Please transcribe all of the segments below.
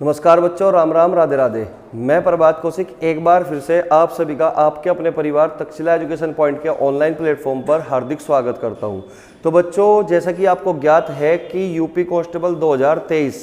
नमस्कार बच्चों, राम राम, राधे राधे। मैं प्रभात कौशिक एक बार फिर से आप सभी का आपके अपने परिवार तक्षशिला एजुकेशन पॉइंट के ऑनलाइन प्लेटफॉर्म पर हार्दिक स्वागत करता हूं। तो बच्चों, जैसा कि आपको ज्ञात है कि यूपी कांस्टेबल 2023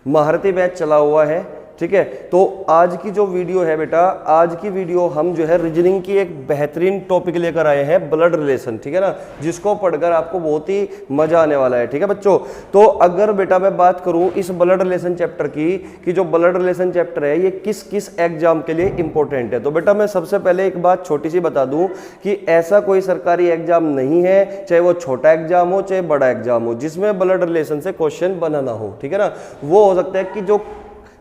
महारथी बैच चला हुआ है, ठीक है। तो आज की जो वीडियो है बेटा, आज की वीडियो हम जो है रीजनिंग की एक बेहतरीन टॉपिक लेकर आए हैं, ब्लड रिलेशन, ठीक है ना, जिसको पढ़कर आपको बहुत ही मजा आने वाला है, ठीक है बच्चों। तो अगर बेटा मैं बात करूं इस ब्लड रिलेशन चैप्टर की कि जो ब्लड रिलेशन चैप्टर है ये किस किस एग्जाम के लिए इंपॉर्टेंट है, तो बेटा मैं सबसे पहले एक बात छोटी सी बता दूं कि ऐसा कोई सरकारी एग्जाम नहीं है, चाहे वो छोटा एग्जाम हो चाहे बड़ा एग्जाम हो, जिसमें ब्लड रिलेशन से क्वेश्चन बनाना हो, ठीक है ना। वो हो सकता है कि जो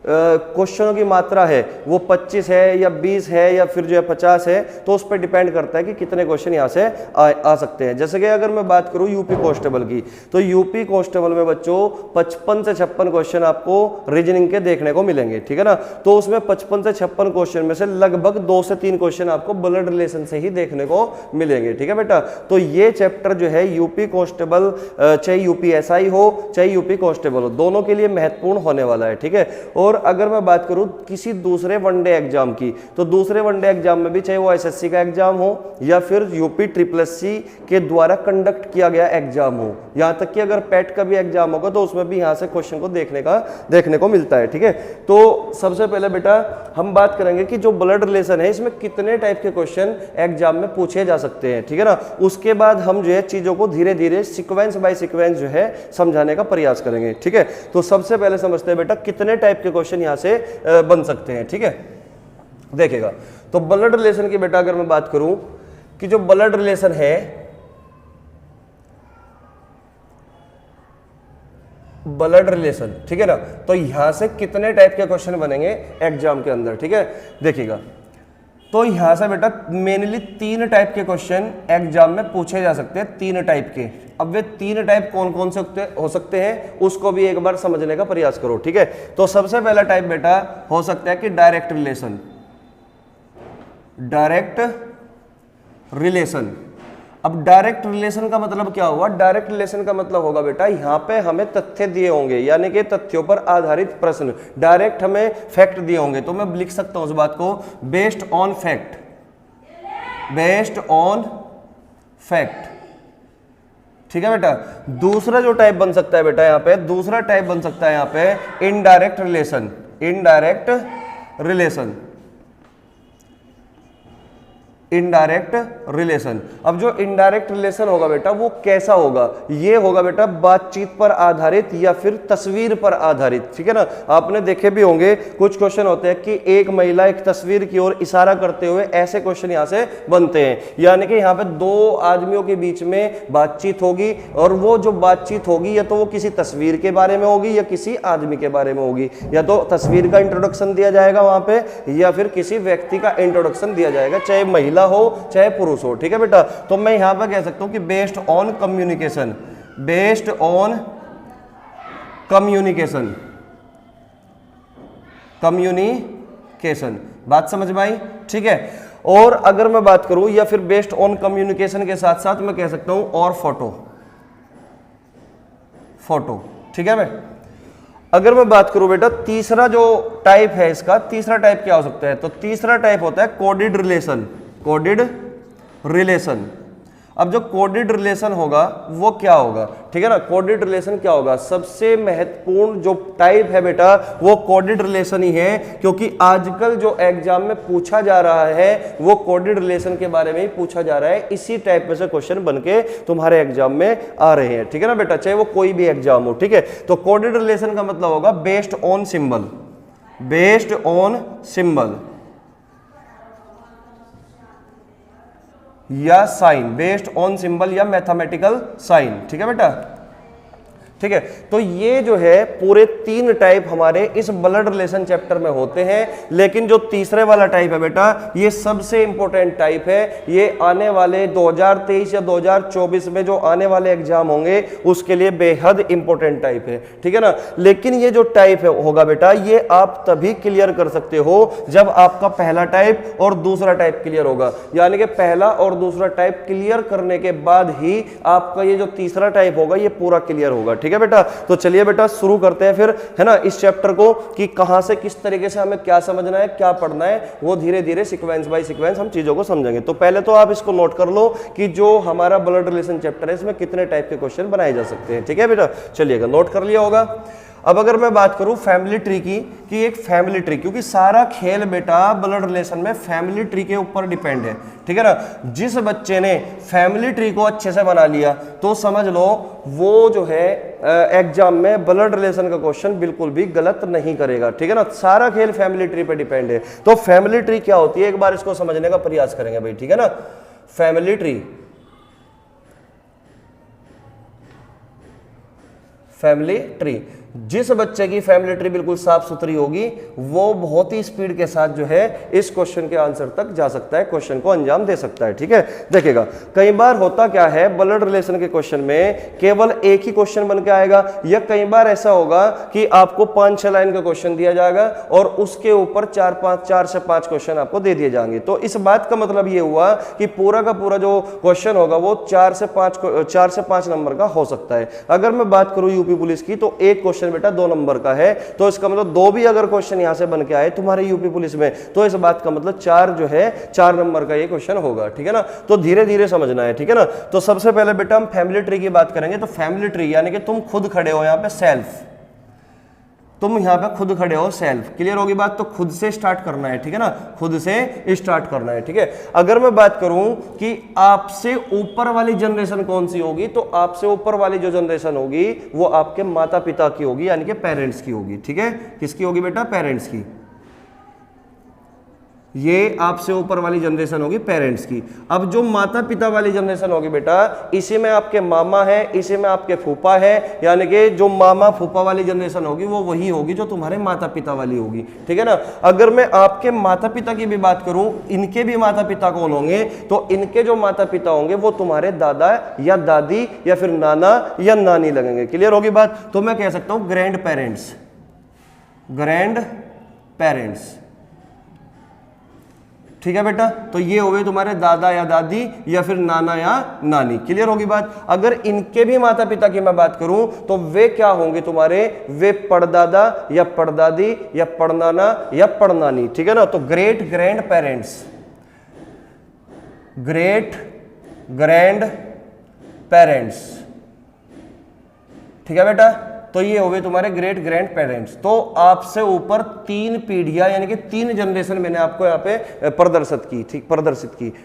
क्वेश्चनों की मात्रा है वो 25 है या 20 है या फिर जो है 50 है, तो उस पर डिपेंड करता है कि कितने क्वेश्चन यहाँ से आ सकते हैं। जैसे कि अगर मैं बात करूँ यूपी कांस्टेबल की, तो यूपी कांस्टेबल में बच्चों 55 से 56 क्वेश्चन आपको रीजनिंग के देखने को मिलेंगे, ठीक है ना। तो उसमें 55 से 56 क्वेश्चन में से लगभग 2 से 3 क्वेश्चन आपको ब्लड रिलेशन से ही देखने को मिलेंगे, ठीक है बेटा। तो ये चैप्टर जो है यूपी कांस्टेबल, चाहे यूपी एसआई हो चाहे यूपी कांस्टेबल हो, दोनों के लिए महत्वपूर्ण होने वाला है, ठीक है। और अगर मैं बात करूं किसी दूसरे वनडे एग्जाम की, तो दूसरे वनडे एग्जाम में भी, चाहे वो एसएससी का एग्जाम हो या फिर यूपी SSC के द्वारा कंडक्ट किया गया एग्जाम हो, यहां तक कि अगर पैट का भी एग्जाम होगा तो उसमें भी यहां से क्वेश्चन को देखने को मिलता है, ठीक है। तो सबसे पहले बेटा हम बात करेंगे कि जो ब्लड रिलेशन है इसमें कितने टाइप के क्वेश्चन एग्जाम में पूछे जा सकते हैं, ठीक है ना। उसके बाद हम जो है चीजों को धीरे धीरे सीक्वेंस बाय सीक्वेंस जो है समझाने का प्रयास करेंगे, ठीक है। तो सबसे पहले समझते हैं बेटा कितने टाइप के क्वेश्चन यहां से बन सकते हैं, ठीक है। देखिएगा, तो ब्लड रिलेशन की बेटा अगर मैं बात करूं कि जो ब्लड रिलेशन है, ब्लड रिलेशन, ठीक है ना, तो यहां से कितने टाइप के क्वेश्चन बनेंगे एग्जाम के अंदर, ठीक है। देखिएगा, तो यहां से बेटा मेनली 3 टाइप के क्वेश्चन एग्जाम में पूछे जा सकते हैं, 3 टाइप के। अब वे 3 टाइप कौन कौन से हो सकते हैं उसको भी एक बार समझने का प्रयास करो, ठीक है। तो सबसे पहला टाइप बेटा हो सकता है कि डायरेक्ट रिलेशन, डायरेक्ट रिलेशन। अब डायरेक्ट रिलेशन का मतलब क्या हुआ? डायरेक्ट रिलेशन का मतलब होगा बेटा यहां पे हमें तथ्य दिए होंगे, यानी कि तथ्यों पर आधारित प्रश्न, डायरेक्ट हमें फैक्ट दिए होंगे, तो मैं लिख सकता हूं उस बात को based on fact, based on fact, ठीक है बेटा। दूसरा जो टाइप बन सकता है बेटा यहां पे, दूसरा टाइप बन सकता है यहां पे indirect relation, indirect relation, indirect relation. अब जो इनडायरेक्ट रिलेशन होगा बेटा वो कैसा होगा? ये होगा बेटा बातचीत पर आधारित या फिर तस्वीर पर आधारित, ठीक है ना। आपने देखे भी होंगे कुछ क्वेश्चन होते हैं कि एक महिला एक तस्वीर की ओर इशारा करते हुए, ऐसे क्वेश्चन यहां से बनते हैं, यानी कि यहां पे 2 आदमियों के बीच में बातचीत होगी और वो जो बातचीत होगी या तो वो किसी तस्वीर के बारे में होगी या किसी आदमी के बारे में होगी, या तो तस्वीर का इंट्रोडक्शन दिया जाएगा वहां पे या फिर किसी व्यक्ति का इंट्रोडक्शन दिया जाएगा, चाहे महिला हो चाहे पुरुष हो, ठीक है बेटा। तो मैं यहां पर कह सकता हूं कि based on communication, based on communication, communication, बात समझ में आई, ठीक है। और अगर मैं बात करूं या फिर बेस्ड ऑन कम्युनिकेशन के साथ साथ मैं कह सकता हूं और फोटो, फोटो, ठीक है। मैं अगर मैं बात करूं बेटा तीसरा जो टाइप है इसका, तीसरा टाइप क्या हो सकता है? तो तीसरा टाइप होता है कोडेड रिलेशन, कोडेड रिलेशन। अब जो कोडेड रिलेशन होगा वो क्या होगा, ठीक है ना। कोडेड रिलेशन क्या होगा? सबसे महत्वपूर्ण जो टाइप है बेटा वो कोडेड रिलेशन ही है, क्योंकि आजकल जो एग्जाम में पूछा जा रहा है वो कोडेड रिलेशन के बारे में ही पूछा जा रहा है। इसी टाइप में से क्वेश्चन बनके तुम्हारे एग्जाम में आ रहे हैं, ठीक है ना बेटा, चाहे वो कोई भी एग्जाम हो, ठीक है। तो कोडेड रिलेशन का मतलब होगा based on symbol, based on symbol या साइन, बेस्ड ऑन सिंबल या मैथमेटिकल साइन, ठीक है बेटा, ठीक है। तो ये जो है पूरे 3 टाइप हमारे इस ब्लड रिलेशन चैप्टर में होते हैं, लेकिन जो तीसरे वाला टाइप है बेटा ये सबसे इंपॉर्टेंट टाइप है। ये आने वाले 2023 या 2024 में जो आने वाले एग्जाम होंगे उसके लिए बेहद इंपॉर्टेंट टाइप है, ठीक है ना। लेकिन ये जो टाइप होगा बेटा ये आप तभी क्लियर कर सकते हो जब आपका पहला टाइप और दूसरा टाइप क्लियर होगा, यानी कि पहला और दूसरा टाइप क्लियर करने के बाद ही आपका ये जो तीसरा टाइप होगा ये पूरा क्लियर होगा, ठीक ठीक है बेटा। तो चलिए बेटा शुरू करते हैं फिर, है ना, इस चैप्टर को कि कहां से किस तरीके से हमें क्या समझना है, क्या पढ़ना है, वो धीरे धीरे सीक्वेंस बाय सीक्वेंस हम चीजों को समझेंगे। तो पहले तो आप इसको नोट कर लो कि जो हमारा ब्लड रिलेशन चैप्टर है इसमें कितने टाइप के क्वेश्चन बनाए जा सकते हैं। ठीक है बेटा, चलिएगा, नोट कर लिया होगा। अब अगर मैं बात करूं फैमिली ट्री की, कि एक फैमिली ट्री, क्योंकि सारा खेल बेटा ब्लड रिलेशन में फैमिली ट्री के ऊपर डिपेंड है, ठीक है ना। जिस बच्चे ने फैमिली ट्री को अच्छे से बना लिया तो समझ लो वो जो है एग्जाम में ब्लड रिलेशन का क्वेश्चन बिल्कुल भी गलत नहीं करेगा, ठीक है ना। सारा खेल फैमिली ट्री पे डिपेंड है। तो फैमिली ट्री क्या होती है एक बार इसको समझने का प्रयास करेंगे भाई, ठीक है ना। फैमिली ट्री, फैमिली ट्री, जिस बच्चे की फैमिली ट्री बिल्कुल साफ सुथरी होगी वो बहुत ही स्पीड के साथ जो है इस क्वेश्चन के आंसर तक जा सकता है, क्वेश्चन को अंजाम दे सकता है, ठीक है। देखिएगा कई बार होता क्या है ब्लड रिलेशन के क्वेश्चन में केवल एक ही क्वेश्चन बन के आएगा, या कई बार ऐसा होगा कि आपको 5-6 लाइन का क्वेश्चन दिया जाएगा और उसके ऊपर 4 से 5 क्वेश्चन आपको दे दिए जाएंगे। तो इस बात का मतलब ये हुआ कि पूरा का पूरा जो क्वेश्चन होगा वो 4 से 5 नंबर का हो सकता है। अगर मैं बात करूं यूपी पुलिस की तो एक क्वेश्चन बेटा 2 नंबर का है, तो इसका मतलब 2 भी अगर क्वेश्चन यहां से बन के आए तुम्हारे यूपी पुलिस में तो इस बात का मतलब 4 जो है 4 नंबर का ये क्वेश्चन होगा, ठीक है ना। तो धीरे धीरे समझना है, ठीक है ना। तो सबसे पहले बेटा हम फैमिली ट्री की बात करेंगे। तो फैमिली ट्री यानी कि तुम खुद खड़े हो यहां पे, सेल्फ, तुम यहां पे खुद खड़े हो, सेल्फ, क्लियर होगी बात। तो खुद से स्टार्ट करना है, ठीक है ना, खुद से स्टार्ट करना है, ठीक है। अगर मैं बात करूं कि आपसे ऊपर वाली जनरेशन कौन सी होगी, तो आपसे ऊपर वाली जो जनरेशन होगी वो आपके माता पिता की होगी, यानी कि पेरेंट्स की होगी, ठीक है। किसकी होगी बेटा, पेरेंट्स की। ये आपसे ऊपर वाली जनरेशन होगी पेरेंट्स की। अब जो माता पिता वाली जनरेशन होगी बेटा, इसी में आपके मामा है, इसी में आपके फूफा है, यानी कि जो मामा फूफा वाली जनरेशन होगी वो वही होगी जो तुम्हारे माता पिता वाली होगी, ठीक है ना। अगर मैं आपके माता पिता की भी बात करूं, इनके भी माता पिता कौन होंगे, तो इनके जो माता पिता होंगे वो तुम्हारे दादा या दादी या फिर नाना या नानी लगेंगे, क्लियर होगी बात। तो मैं कह सकता हूं ग्रैंड पेरेंट्स, ग्रैंड पेरेंट्स, ठीक है बेटा। तो ये हो गए तुम्हारे दादा या दादी या फिर नाना या नानी, क्लियर होगी बात। अगर इनके भी माता पिता की मैं बात करूं तो वे क्या होंगे तुम्हारे, वे पड़दादा या पड़दादी या पड़नाना या पड़नानी, ठीक है ना। तो great grand parents, great grand parents, ठीक है बेटा। तो ये हो गए तुम्हारे ग्रेट ग्रैंड पेरेंट्स। तो आपसे ऊपर 3 पीढ़ियां यानी कि 3 जनरेशन मैंने आपको यहाँ पे प्रदर्शित की, ठीक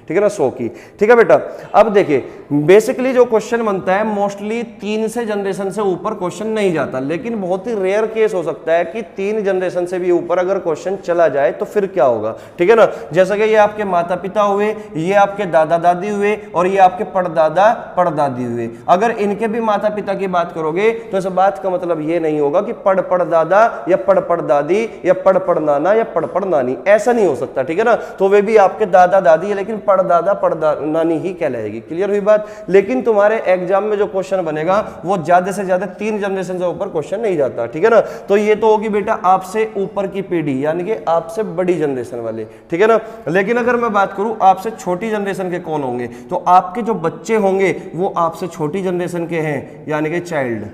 है ना, 100 की, ठीक है बेटा। अब देखिए बेसिकली जो क्वेश्चन बनता है मोस्टली 3 से जनरेशन से ऊपर क्वेश्चन नहीं जाता, लेकिन बहुत ही रेयर केस हो सकता है कि 3 जनरेशन से भी ऊपर अगर क्वेश्चन चला जाए तो फिर क्या होगा, ठीक है ना। जैसा कि ये आपके माता पिता हुए, ये आपके दादा दादी हुए और ये आपके पड़दादा पड़दादी हुए। अगर इनके भी माता पिता की बात करोगे तो इस बात का मतलब ये नहीं होगा कि पड़ दादा या पड़ दादी या पड़ नाना या पड़ नानी, ऐसा नहीं हो सकता, ठीक है ना। तो वे भी आपके दादा दादी है लेकिन पड़ दादा पड़ नानी ही कहलाएगी, क्लियर हुई बात। लेकिन तुम्हारे एग्जाम में जो क्वेश्चन बनेगा वो ज्यादा से ज्यादा 3 जनरेशन से ऊपर क्वेश्चन नहीं जाता, ठीक है ना। तो ये तो होगी बेटा आपसे ऊपर की पीढ़ी यानी कि आपसे बड़ी जनरेशन वाले, ठीक है ना। लेकिन अगर मैं बात करूं आपसे छोटी जनरेशन के कौन होंगे, तो आपके जो बच्चे होंगे वो आपसे छोटी जनरेशन के हैं यानी कि चाइल्ड।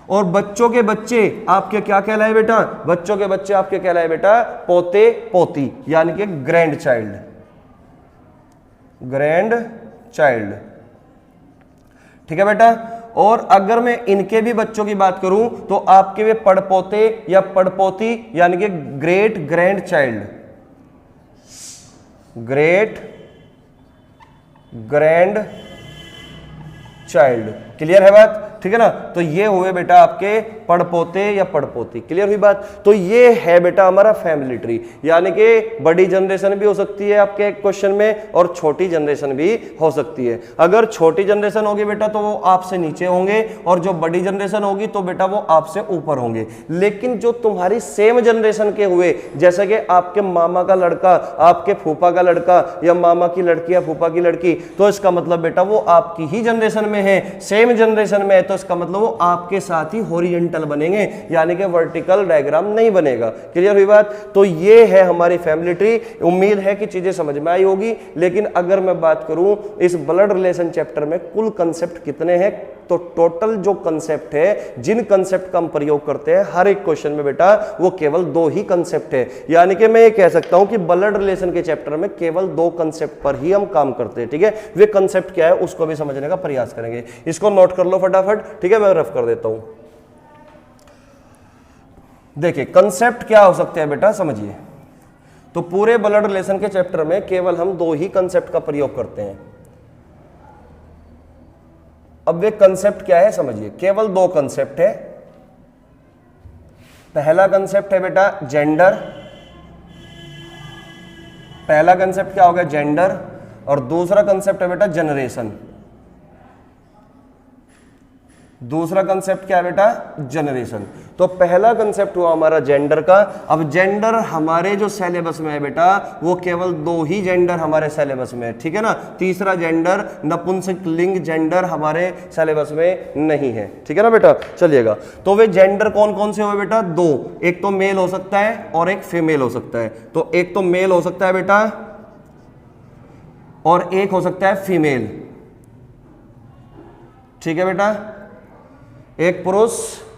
और बच्चों के बच्चे आपके क्या कहलाए बेटा, बच्चों के बच्चे आपके कहलाए बेटा पोते पोती यानी कि ग्रैंड चाइल्ड, ग्रैंड चाइल्ड, ठीक है बेटा। और अगर मैं इनके भी बच्चों की बात करूं तो आपके वे पड़पोते या पड़पोती यानी कि great grand child, great grand child, clear है बात, ठीक है ना। तो ये हुए बेटा आपके पड़पोते या पड़पोती, क्लियर हुई बात। तो ये है बेटा हमारा फैमिली ट्री, यानी कि बड़ी जनरेशन भी हो सकती है आपके क्वेश्चन में और छोटी जनरेशन भी हो सकती है। अगर छोटी जनरेशन होगी बेटा तो वो आपसे नीचे होंगे और जो बड़ी जनरेशन होगी तो बेटा वो आपसे ऊपर होंगे। लेकिन जो तुम्हारी सेम जनरेशन के हुए, जैसे कि आपके मामा का लड़का, आपके फूफा का लड़का या मामा की लड़की या फूफा की लड़की, तो इसका मतलब बेटा वो आपकी ही जनरेशन में है, सेम जनरेशन में है, तो इसका मतलब वो आपके साथ ही हॉरिजॉन्टल हॉरिजेंटल बनेंगे, यानी कि वर्टिकल डायग्राम नहीं बनेगा। क्लियर हुई बात? तो ये है हमारी फैमिली ट्री। उम्मीद है कि चीजें समझ में आई होगी। लेकिन अगर मैं बात करूं इस ब्लड रिलेशन चैप्टर में कुल कंसेप्ट कितने हैं, तो टोटल जो कंसेप्ट है, जिन कंसेप्ट का हम प्रयोग करते हैं हर एक क्वेश्चन में बेटा, वो केवल 2 ही कंसेप्ट है। यानी कि मैं ये कह सकता हूं कि ब्लड रिलेशन के चैप्टर में केवल 2 कंसेप्ट पर ही हम काम करते हैं। ठीक है, वे कंसेप्ट क्या है उसको भी समझने का प्रयास करेंगे। इसको नोट कर लो फटाफट। ठीक है, मैं रफ कर देता हूं। देखिए कंसेप्ट क्या हो सकते हैं बेटा, समझिए। तो पूरे ब्लड रिलेशन के चैप्टर में केवल हम 2 ही कंसेप्ट का प्रयोग करते हैं। अब वे कंसेप्ट क्या है समझिए, केवल 2 कंसेप्ट है। पहला कंसेप्ट है बेटा जेंडर। पहला कंसेप्ट क्या हो गया, जेंडर। और दूसरा कंसेप्ट है बेटा जनरेशन। दूसरा कंसेप्ट क्या है बेटा, जनरेशन। तो पहला कंसेप्ट हुआ हमारा जेंडर का। अब जेंडर हमारे जो सिलेबस में है बेटा, वो केवल 2 ही जेंडर हमारे सिलेबस में है। ठीक है ना, तीसरा जेंडर नपुंसक लिंग जेंडर हमारे सिलेबस में नहीं है। ठीक है ना बेटा, चलिएगा। तो वे जेंडर कौन कौन से हुए बेटा, 2। एक तो मेल हो सकता है और एक फीमेल हो सकता है। तो एक तो मेल हो सकता है बेटा और एक हो सकता है फीमेल। ठीक है बेटा, एक पुरुष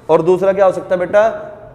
और दूसरा क्या हो सकता है बेटा,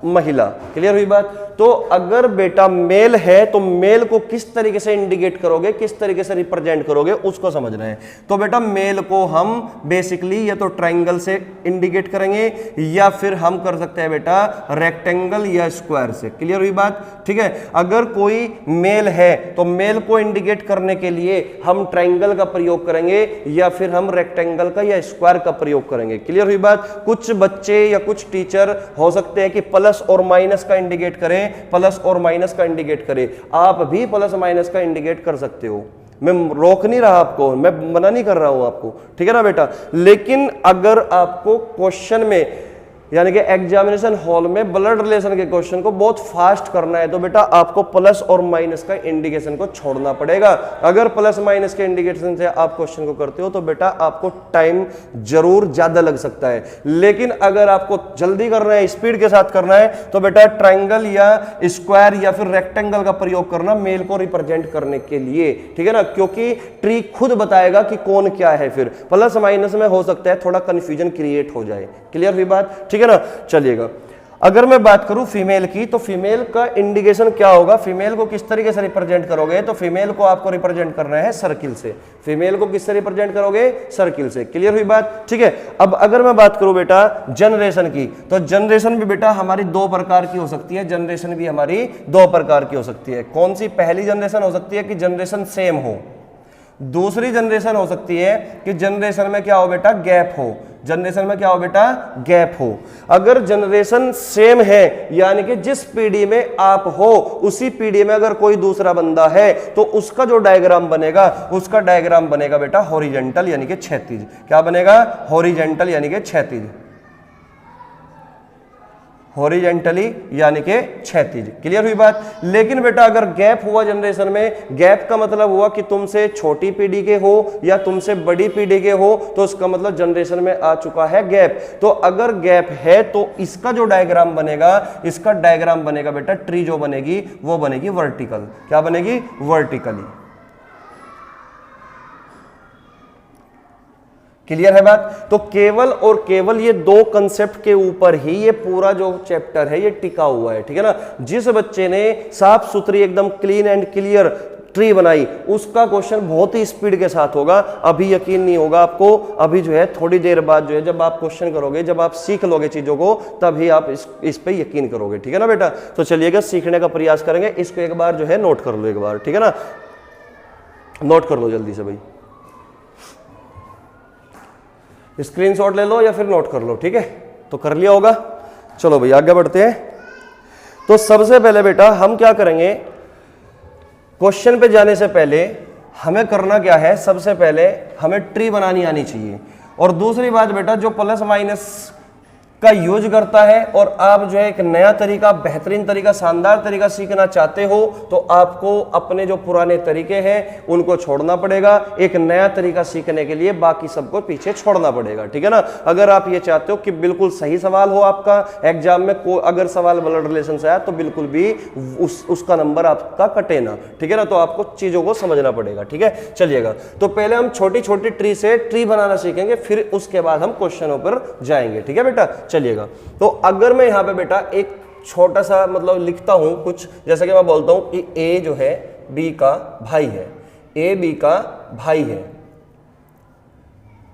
महिला। क्लियर हुई बात? तो अगर बेटा मेल है तो मेल को किस तरीके से इंडिकेट करोगे, किस तरीके से रिप्रेजेंट करोगे, उसको समझना है। तो बेटा मेल को हम बेसिकली या तो ट्रायंगल से इंडिकेट करेंगे या फिर हम कर सकते हैं बेटा रेक्टेंगल या स्क्वायर से। क्लियर हुई बात? ठीक है, अगर कोई मेल है तो मेल को इंडिकेट करने के लिए हम ट्रायंगल का प्रयोग करेंगे या फिर हम रेक्टेंगल का या स्क्वायर का प्रयोग करेंगे। क्लियर हुई बात? कुछ बच्चे या कुछ टीचर हो सकते हैं कि प्लस और माइनस का इंडिकेट करें, प्लस और माइनस का इंडिकेट करें। आप भी प्लस माइनस का इंडिकेट कर सकते हो, मैं रोक नहीं रहा आपको, मैं मना नहीं कर रहा हूं आपको। ठीक है ना बेटा, लेकिन अगर आपको क्वेश्चन में यानी कि एग्जामिनेशन हॉल में ब्लड रिलेशन के क्वेश्चन को बहुत फास्ट करना है तो बेटा आपको प्लस और माइनस का इंडिकेशन को छोड़ना पड़ेगा। अगर प्लस माइनस के इंडिकेशन से आप क्वेश्चन को करते हो तो बेटा आपको टाइम जरूर ज्यादा लग सकता है। लेकिन अगर आपको जल्दी करना है, स्पीड के साथ करना है, तो बेटा ट्रायंगल या स्क्वायर या फिर रेक्टेंगल का प्रयोग करना मेल को रिप्रेजेंट करने के लिए। ठीक है ना, क्योंकि ट्री खुद बताएगा कि कौन क्या है। फिर प्लस माइनस में हो सकता है थोड़ा कंफ्यूजन क्रिएट हो जाए। क्लियर हुई बात? ठीक है ना, चलिएगा। अगर मैं बात करूं फीमेल की, तो फीमेल का इंडिकेशन क्या होगा, फीमेल को किस तरीके से रिप्रेजेंट करोगे, तो फीमेल को आपको रिप्रेजेंट करना है सर्किल से। फीमेल को किससे रिप्रेजेंट करोगे, सर्किल से। क्लियर हुई बात? ठीक है। अब अगर मैं बात करूं बेटा जनरेशन की, तो जनरेशन भी बेटा हमारी 2 प्रकार की हो सकती है। जनरेशन भी हमारी 2 प्रकार की हो सकती है। कौन सी? पहली जनरेशन हो सकती है कि जनरेशन सेम हो। दूसरी जनरेशन हो सकती है कि जनरेशन में क्या हो बेटा, गैप हो। जनरेशन में क्या हो बेटा, गैप हो। अगर जनरेशन सेम है यानी कि जिस पीढ़ी में आप हो उसी पीढ़ी में अगर कोई दूसरा बंदा है तो उसका जो डायग्राम बनेगा, उसका डायग्राम बनेगा बेटा हॉरिजॉन्टल यानी कि क्षैतिज। क्या बनेगा, हॉरिजॉन्टल यानी कि क्षैतिज। हॉरिजॉन्टली यानी कि क्षैतिज। क्लियर हुई बात? लेकिन बेटा अगर गैप हुआ जनरेशन में, गैप का मतलब हुआ कि तुमसे छोटी पीढ़ी के हो या तुमसे बड़ी पीढ़ी के हो, तो उसका मतलब जनरेशन में आ चुका है गैप। तो अगर गैप है तो इसका जो डायग्राम बनेगा, इसका डायग्राम बनेगा बेटा, ट्री जो बनेगी वो बनेगी वर्टिकल। क्या बनेगी, वर्टिकली। क्लियर है बात? तो केवल और केवल ये 2 कंसेप्ट के ऊपर ही ये पूरा जो चैप्टर है ये टिका हुआ है। ठीक है ना, जिस बच्चे ने साफ सुथरी एकदम क्लीन एंड क्लियर ट्री बनाई उसका क्वेश्चन बहुत ही स्पीड के साथ होगा। अभी यकीन नहीं होगा आपको, अभी जो है थोड़ी देर बाद जो है जब आप क्वेश्चन करोगे, जब आप सीख लोगे चीजों को, तभी आप इस पे यकीन करोगे। ठीक है ना बेटा, तो चलिएगा सीखने का प्रयास करेंगे। इसको एक बार जो है नोट कर लो एक बार। ठीक है ना, नोट कर लो जल्दी से भाई, स्क्रीनशॉट ले लो या फिर नोट कर लो। ठीक है, तो कर लिया होगा। चलो भाई आगे बढ़ते हैं। तो सबसे पहले बेटा हम क्या करेंगे, क्वेश्चन पे जाने से पहले हमें करना क्या है, सबसे पहले हमें ट्री बनानी आनी चाहिए। और दूसरी बात बेटा, जो प्लस माइनस का यूज करता है और आप जो है एक नया तरीका, बेहतरीन तरीका, शानदार तरीका सीखना चाहते हो तो आपको अपने जो पुराने तरीके हैं उनको छोड़ना पड़ेगा। एक नया तरीका सीखने के लिए बाकी सबको पीछे छोड़ना पड़ेगा, ठीक है ना। अगर आप ये चाहते हो कि बिल्कुल सही सवाल हो आपका एग्जाम में, अगर सवाल ब्लड रिलेशन से आया तो बिल्कुल भी उसका नंबर आपका कटे ना, ठीक है ना। तो आपको चीजों को समझना पड़ेगा, ठीक है। चलिएगा, तो पहले हम छोटी छोटी ट्री से ट्री बनाना सीखेंगे, फिर उसके बाद हम क्वेश्चनों पर जाएंगे, ठीक है बेटा। चलिएगा, तो अगर मैं यहां पे बेटा एक छोटा सा मतलब लिखता हूं कुछ, जैसा कि मैं बोलता हूं कि ए जो है बी का भाई है, ए बी का भाई है।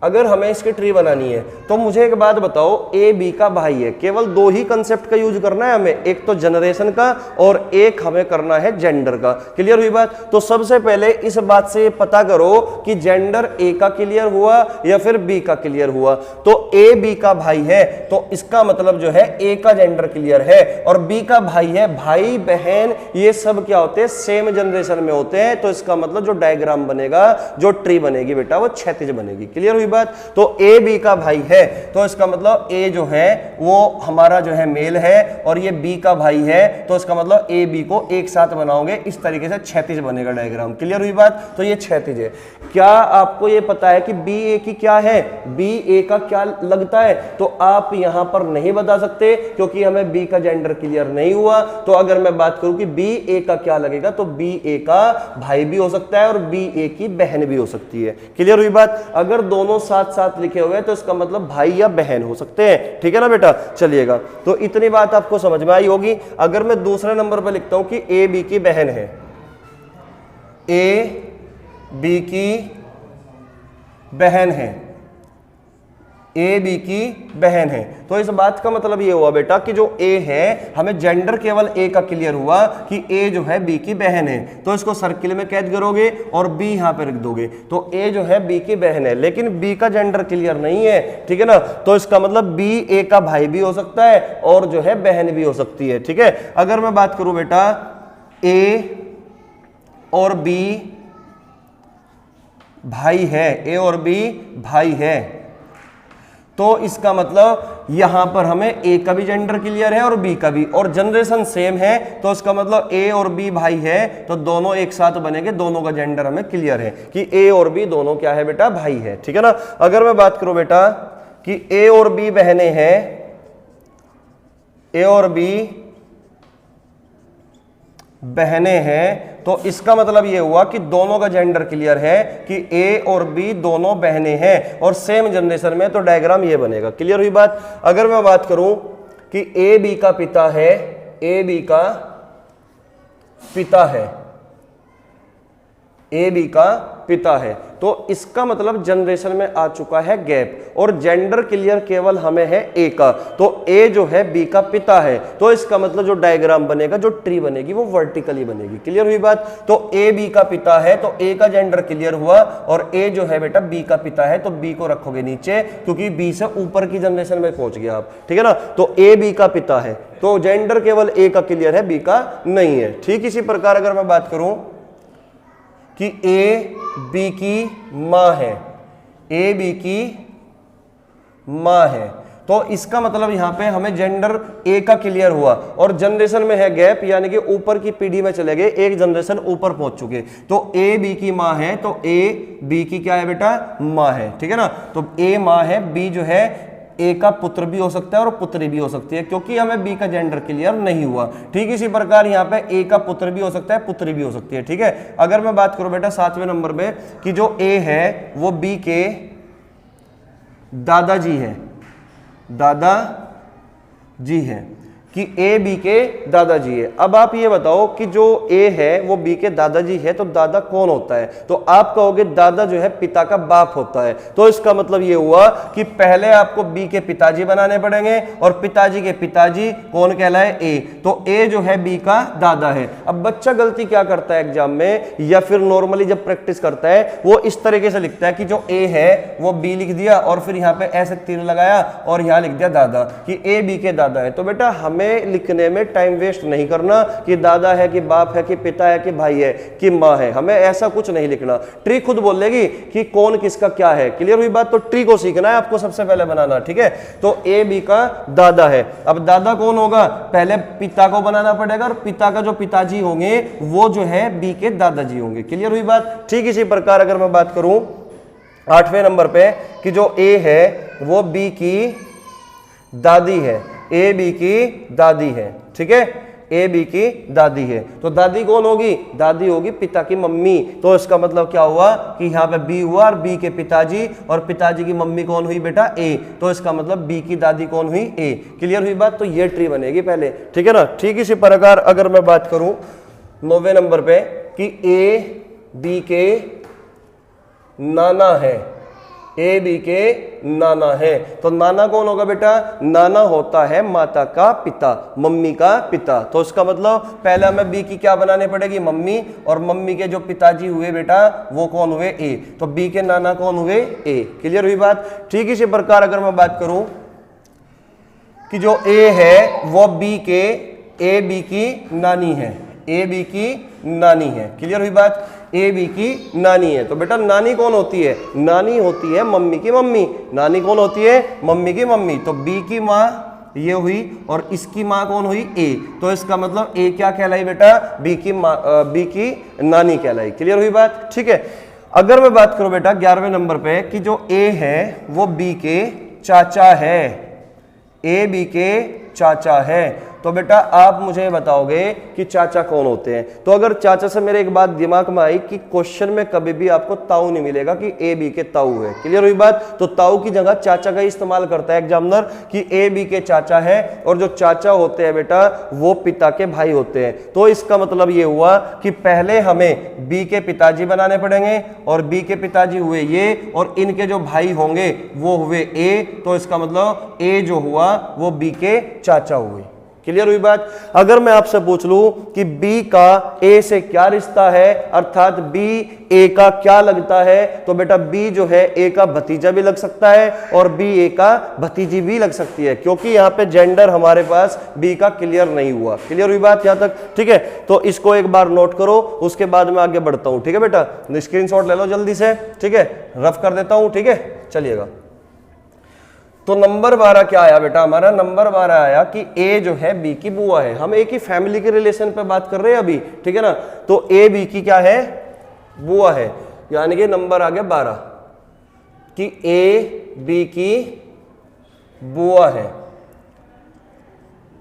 अगर हमें इसकी ट्री बनानी है तो मुझे एक बात बताओ, ए बी का भाई है, केवल दो ही कंसेप्ट का यूज करना है हमें, एक तो जनरेशन का और एक हमें करना है जेंडर का। क्लियर हुई बात। तो सबसे पहले इस बात से पता करो कि जेंडर ए का क्लियर हुआ या फिर बी का क्लियर हुआ। तो ए बी का भाई है तो इसका मतलब जो है ए का जेंडर क्लियर है और बी का भाई है। भाई बहन ये सब क्या होते हैं, सेम जनरेशन में होते हैं। तो इसका मतलब जो डायग्राम बनेगा, जो ट्री बनेगी बेटा वो क्षैतिज बनेगी। क्लियर हुई बात। तो ए बी का भाई है तो इसका मतलब ए जो है वो हमारा जो है मेल है और ये बी का भाई है, तो इसका मतलब ए बी को एक साथ बनाओगे इस तरीके से क्षैतिज बनेगा डायग्राम। क्लियर हुई बात। तो ये क्षैतिज है। क्या आपको ये पता है कि बी ए की क्या है, बी ए का क्या लगता है? तो आप यहां पर नहीं बता सकते क्योंकि हमें बी का जेंडर क्लियर नहीं हुआ। तो अगर मैं बात करूं कि बी ए का क्या लगेगा, तो बी ए का भाई भी हो सकता है और बी ए की बहन भी हो सकती है। क्लियर हुई बात। अगर दोनों साथ साथ लिखे हुए हैं तो इसका मतलब भाई या बहन हो सकते हैं, ठीक है ना बेटा। चलिएगा, तो इतनी बात आपको समझ में आई होगी। अगर मैं दूसरे नंबर पर लिखता हूं कि ए बी की बहन है, ए बी की बहन है, ए बी की बहन है, तो इस बात का मतलब ये हुआ बेटा कि जो ए है, हमें जेंडर केवल ए का क्लियर हुआ कि ए जो है बी की बहन है, तो इसको सर्किल में कैद करोगे और बी यहां पे रख दोगे। तो ए जो है बी की बहन है लेकिन बी का जेंडर क्लियर नहीं है, ठीक है ना। तो इसका मतलब बी ए का भाई भी हो सकता है और जो है बहन भी हो सकती है, ठीक है। अगर मैं बात करूं बेटा ए और बी भाई है, ए और बी भाई है, तो इसका मतलब यहां पर हमें ए का भी जेंडर क्लियर है और बी का भी, और जनरेशन सेम है। तो इसका मतलब ए और बी भाई है तो दोनों एक साथ बनेंगे, दोनों का जेंडर हमें क्लियर है कि ए और बी दोनों क्या है बेटा, भाई है, ठीक है ना। अगर मैं बात करूं बेटा कि ए और बी बहनें हैं, ए और बी बहनें हैं, तो इसका मतलब यह हुआ कि दोनों का जेंडर क्लियर है कि ए और बी दोनों बहनें हैं और सेम जनरेशन में, तो डायग्राम ये बनेगा। क्लियर हुई बात। अगर मैं बात करूं कि ए बी का पिता है, ए बी का पिता है, ए बी का पिता है, तो इसका मतलब जनरेशन में आ चुका है गैप और जेंडर क्लियर केवल हमें है ए का। तो ए जो है बी का पिता है, तो इसका मतलब जो डायग्राम बनेगा, जो ट्री बनेगी वो वर्टिकली बनेगी। क्लियर हुई बात। तो ए बी का पिता है तो ए का जेंडर क्लियर हुआ और ए जो है बेटा बी का पिता है, तो बी को रखोगे नीचे क्योंकि बी से ऊपर की जनरेशन में पहुंच गया आप, ठीक है ना। तो ए बी का पिता है तो जेंडर केवल ए का क्लियर है, बी का नहीं है। ठीक इसी प्रकार अगर मैं बात करूं कि ए बी की मां है, ए बी की मां है, तो इसका मतलब यहां पे हमें जेंडर ए का क्लियर हुआ और जनरेशन में है गैप, यानी कि ऊपर की पीढ़ी में चले गए, एक जनरेशन ऊपर पहुंच चुके। तो ए बी की मां है तो ए बी की क्या है बेटा, मां है, ठीक है ना। तो ए मां है, बी जो है ए का पुत्र भी हो सकता है और पुत्री भी हो सकती है क्योंकि हमें बी का जेंडर क्लियर नहीं हुआ। ठीक इसी प्रकार यहाँ पे ए का पुत्र भी हो सकता है, पुत्री भी हो सकती है, ठीक है। अगर मैं बात करूं बेटा 7वें नंबर पे कि जो ए है वो बी के दादाजी है, दादाजी है, कि ए बी के दादाजी है। अब आप ये बताओ कि जो ए है वो बी के दादाजी है तो दादा कौन होता है? तो आप कहोगे दादा जो है पिता का बाप होता है। तो इसका मतलब ये हुआ कि पहले आपको बी के पिताजी बनाने पड़ेंगे और पिताजी के पिताजी कौन कहलाए, ए। तो ए जो है बी का दादा है। अब बच्चा गलती क्या करता है एग्जाम में या फिर नॉर्मली जब प्रैक्टिस करता है वो इस तरीके से लिखता है कि जो ए है वो बी लिख दिया और फिर यहाँ पे ऐसे तीर लगाया और यहाँ लिख दिया दादा कि ए बी के दादा है। तो बेटा हमें हमें लिखने में टाइम वेस्ट नहीं करना कि दादा है कि बाप है कि पिता है कि भाई है कि माँ है, हमें ऐसा कुछ नहीं लिखना। ट्री खुद बोलेगी कि कौन किसका क्या है। क्लियर हुई बात। तो ट्री को सीखना है आपको सबसे पहले बनाना, ठीक है। तो ए बी का दादा है। अब दादा कौन होगा, पहले पिता को बनाना पड़ेगा और पिता का जो पिताजी होंगे वो जो है बी के दादाजी होंगे। क्लियर हुई बात। ठीक इसी प्रकार अगर मैं बात करूं 8वें नंबर पे कि जो ए है वो बी की दादी है, ए बी की दादी है, ठीक है, ए बी की दादी है। तो दादी कौन होगी, दादी होगी पिता की मम्मी। तो इसका मतलब क्या हुआ कि यहाँ पे बी हुआ और बी के पिताजी, और पिताजी की मम्मी कौन हुई बेटा, ए। तो इसका मतलब बी की दादी कौन हुई, ए। क्लियर हुई बात। तो ये ट्री बनेगी पहले, ठीक है ना। ठीक इसी प्रकार अगर मैं बात करूं 9वें नंबर पे कि ए बी के नाना है, ए बी के नाना है। तो नाना कौन होगा बेटा, नाना होता है माता का पिता, मम्मी का पिता। तो इसका मतलब पहले हमें बी की क्या बनानी पड़ेगी, मम्मी, और मम्मी के जो पिताजी हुए बेटा वो कौन हुए, ए। तो बी के नाना कौन हुए, ए। क्लियर हुई बात। ठीक इसी प्रकार अगर मैं बात करूं कि जो ए है वो बी के, ए बी की नानी है, ए बी की नानी है। क्लियर हुई बात। ए बी की नानी है। तो बेटा नानी कौन होती है, नानी होती है मम्मी की मम्मी। नानी कौन होती है, मम्मी की मम्मी। तो बी की माँ ये हुई और इसकी माँ कौन हुई, ए। तो इसका मतलब ए क्या कहलाई बेटा, बी की माँ, बी की नानी कहलाई। क्लियर हुई बात। ठीक है। अगर मैं बात करूं बेटा 11वें नंबर पे कि जो ए है वो बी के चाचा है, ए बी के चाचा है। तो बेटा आप मुझे बताओगे कि चाचा कौन होते हैं। तो अगर चाचा से मेरे एक बात दिमाग में आई कि क्वेश्चन में कभी भी आपको ताऊ नहीं मिलेगा कि ए बी के ताऊ है। क्लियर हुई बात। तो ताऊ की जगह चाचा का इस्तेमाल करता है एग्जामिनर कि ए बी के चाचा है, और जो चाचा होते हैं बेटा वो पिता के भाई होते हैं। तो इसका मतलब ये हुआ कि पहले हमें बी के पिताजी बनाने पड़ेंगे, और बी के पिताजी हुए ये, और इनके जो भाई होंगे वो हुए ए। तो इसका मतलब ए जो हुआ वो बी के चाचा हुए। क्लियर हुई बात। अगर मैं आपसे पूछ लूं कि बी का ए से क्या रिश्ता है, अर्थात बी ए का क्या लगता है, तो बेटा बी जो है ए का भतीजा भी लग सकता है और बी ए का भतीजी भी लग सकती है, क्योंकि यहाँ पे जेंडर हमारे पास बी का क्लियर नहीं हुआ। क्लियर हुई बात यहाँ तक। ठीक है। तो इसको एक बार नोट करो, उसके बाद मैं आगे बढ़ता हूं। ठीक है बेटा, स्क्रीनशॉट ले लो जल्दी से। ठीक है, रफ कर देता हूं। ठीक है, चलिएगा। तो नंबर 12 क्या आया बेटा हमारा, नंबर 12 आया कि ए जो है बी की बुआ है। हम एक ही फैमिली के रिलेशन पे बात कर रहे हैं अभी, ठीक है ना। तो ए बी की क्या है, बुआ है, यानी कि नंबर आ गया 12 कि ए बी की बुआ है,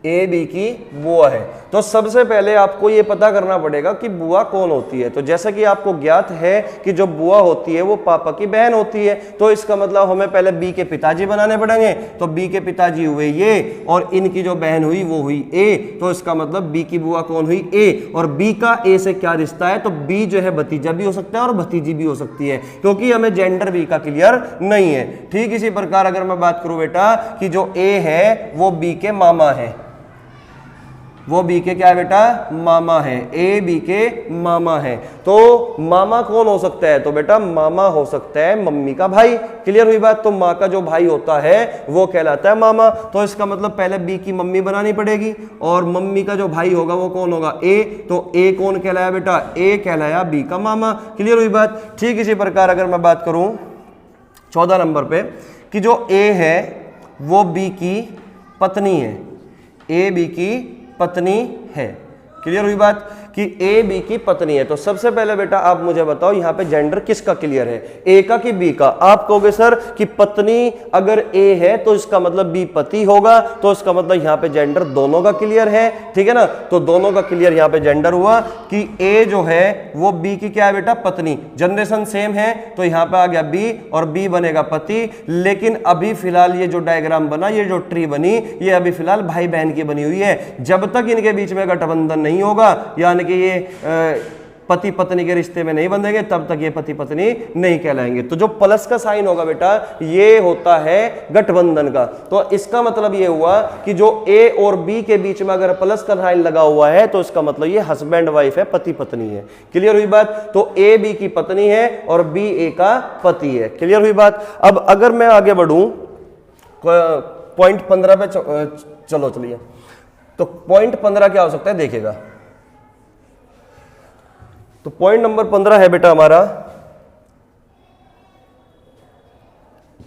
ए बी की बुआ है। तो सबसे पहले आपको ये पता करना पड़ेगा कि बुआ कौन होती है। तो जैसा कि आपको ज्ञात है कि जो बुआ होती है वो पापा की बहन होती है। तो इसका मतलब हमें पहले बी के पिताजी बनाने पड़ेंगे। तो बी के पिताजी हुए ये, और इनकी जो बहन हुई वो हुई ए। तो इसका मतलब बी की बुआ कौन हुई, ए। और बी का ए से क्या रिश्ता है, तो बी जो है भतीजा भी हो सकता है और भतीजी भी हो सकती है, क्योंकि हमें जेंडर बी का क्लियर नहीं है। ठीक इसी प्रकार अगर मैं बात करूं बेटा कि जो ए है वो बी के मामा है, वो बी के क्या है बेटा, मामा है। ए बी के मामा है। तो मामा कौन हो सकता है, तो बेटा मामा हो सकता है मम्मी का भाई। क्लियर हुई बात। तो माँ का जो भाई होता है वो कहलाता है मामा। तो इसका मतलब पहले बी की मम्मी बनानी पड़ेगी, और मम्मी का जो भाई होगा वो कौन होगा, ए। तो ए कौन कहलाया बेटा, ए कहलाया बी का मामा। क्लियर हुई बात। ठीक इसी प्रकार अगर मैं बात करूं 14 नंबर पे कि जो ए है वो बी की पत्नी है, ए बी की पत्नी है। क्लियर हुई बात कि ए बी की पत्नी है। तो सबसे पहले बेटा आप मुझे बताओ यहाँ पे जेंडर किसका क्लियर है, ए का कि बी का। आप कहोगे सर कि पत्नी अगर ए है तो इसका मतलब बी पति होगा, तो इसका मतलब यहाँ पे जेंडर दोनों का क्लियर है। ठीक है ना। तो दोनों का क्लियर यहाँ पे जेंडर हुआ कि ए जो है वो बी की क्या है बेटा, पत्नी। जनरेशन सेम है तो यहाँ पे आ गया बी, और बी बनेगा पति। लेकिन अभी फिलहाल ये जो डायग्राम बना, ये जो ट्री बनी, ये अभी फिलहाल भाई बहन की बनी हुई है। जब तक इनके बीच में गठबंधन नहीं होगा, यानी कि ये पति पत्नी के रिश्ते में नहीं बंधेंगे, तब तक ये पति पत्नी नहीं कहलाएंगे। तो जो प्लस का साइन होगा बेटा ये होता है गठबंधन का। तो इसका मतलब ये हुआ कि जो ए और बी के बीच में अगर प्लस का साइन लगा हुआ है तो इसका मतलब ये हस्बैंड वाइफ है, पति पत्नी है। क्लियर हुई बात। तो ए बी की पत्नी है और बी ए का पति है। क्लियर हुई बात। अब अगर मैं आगे बढ़ूं पॉइंट 15 पे चलिए। तो पॉइंट 15 क्या हो सकता है देखिएगा। तो पॉइंट नंबर 15 है बेटा हमारा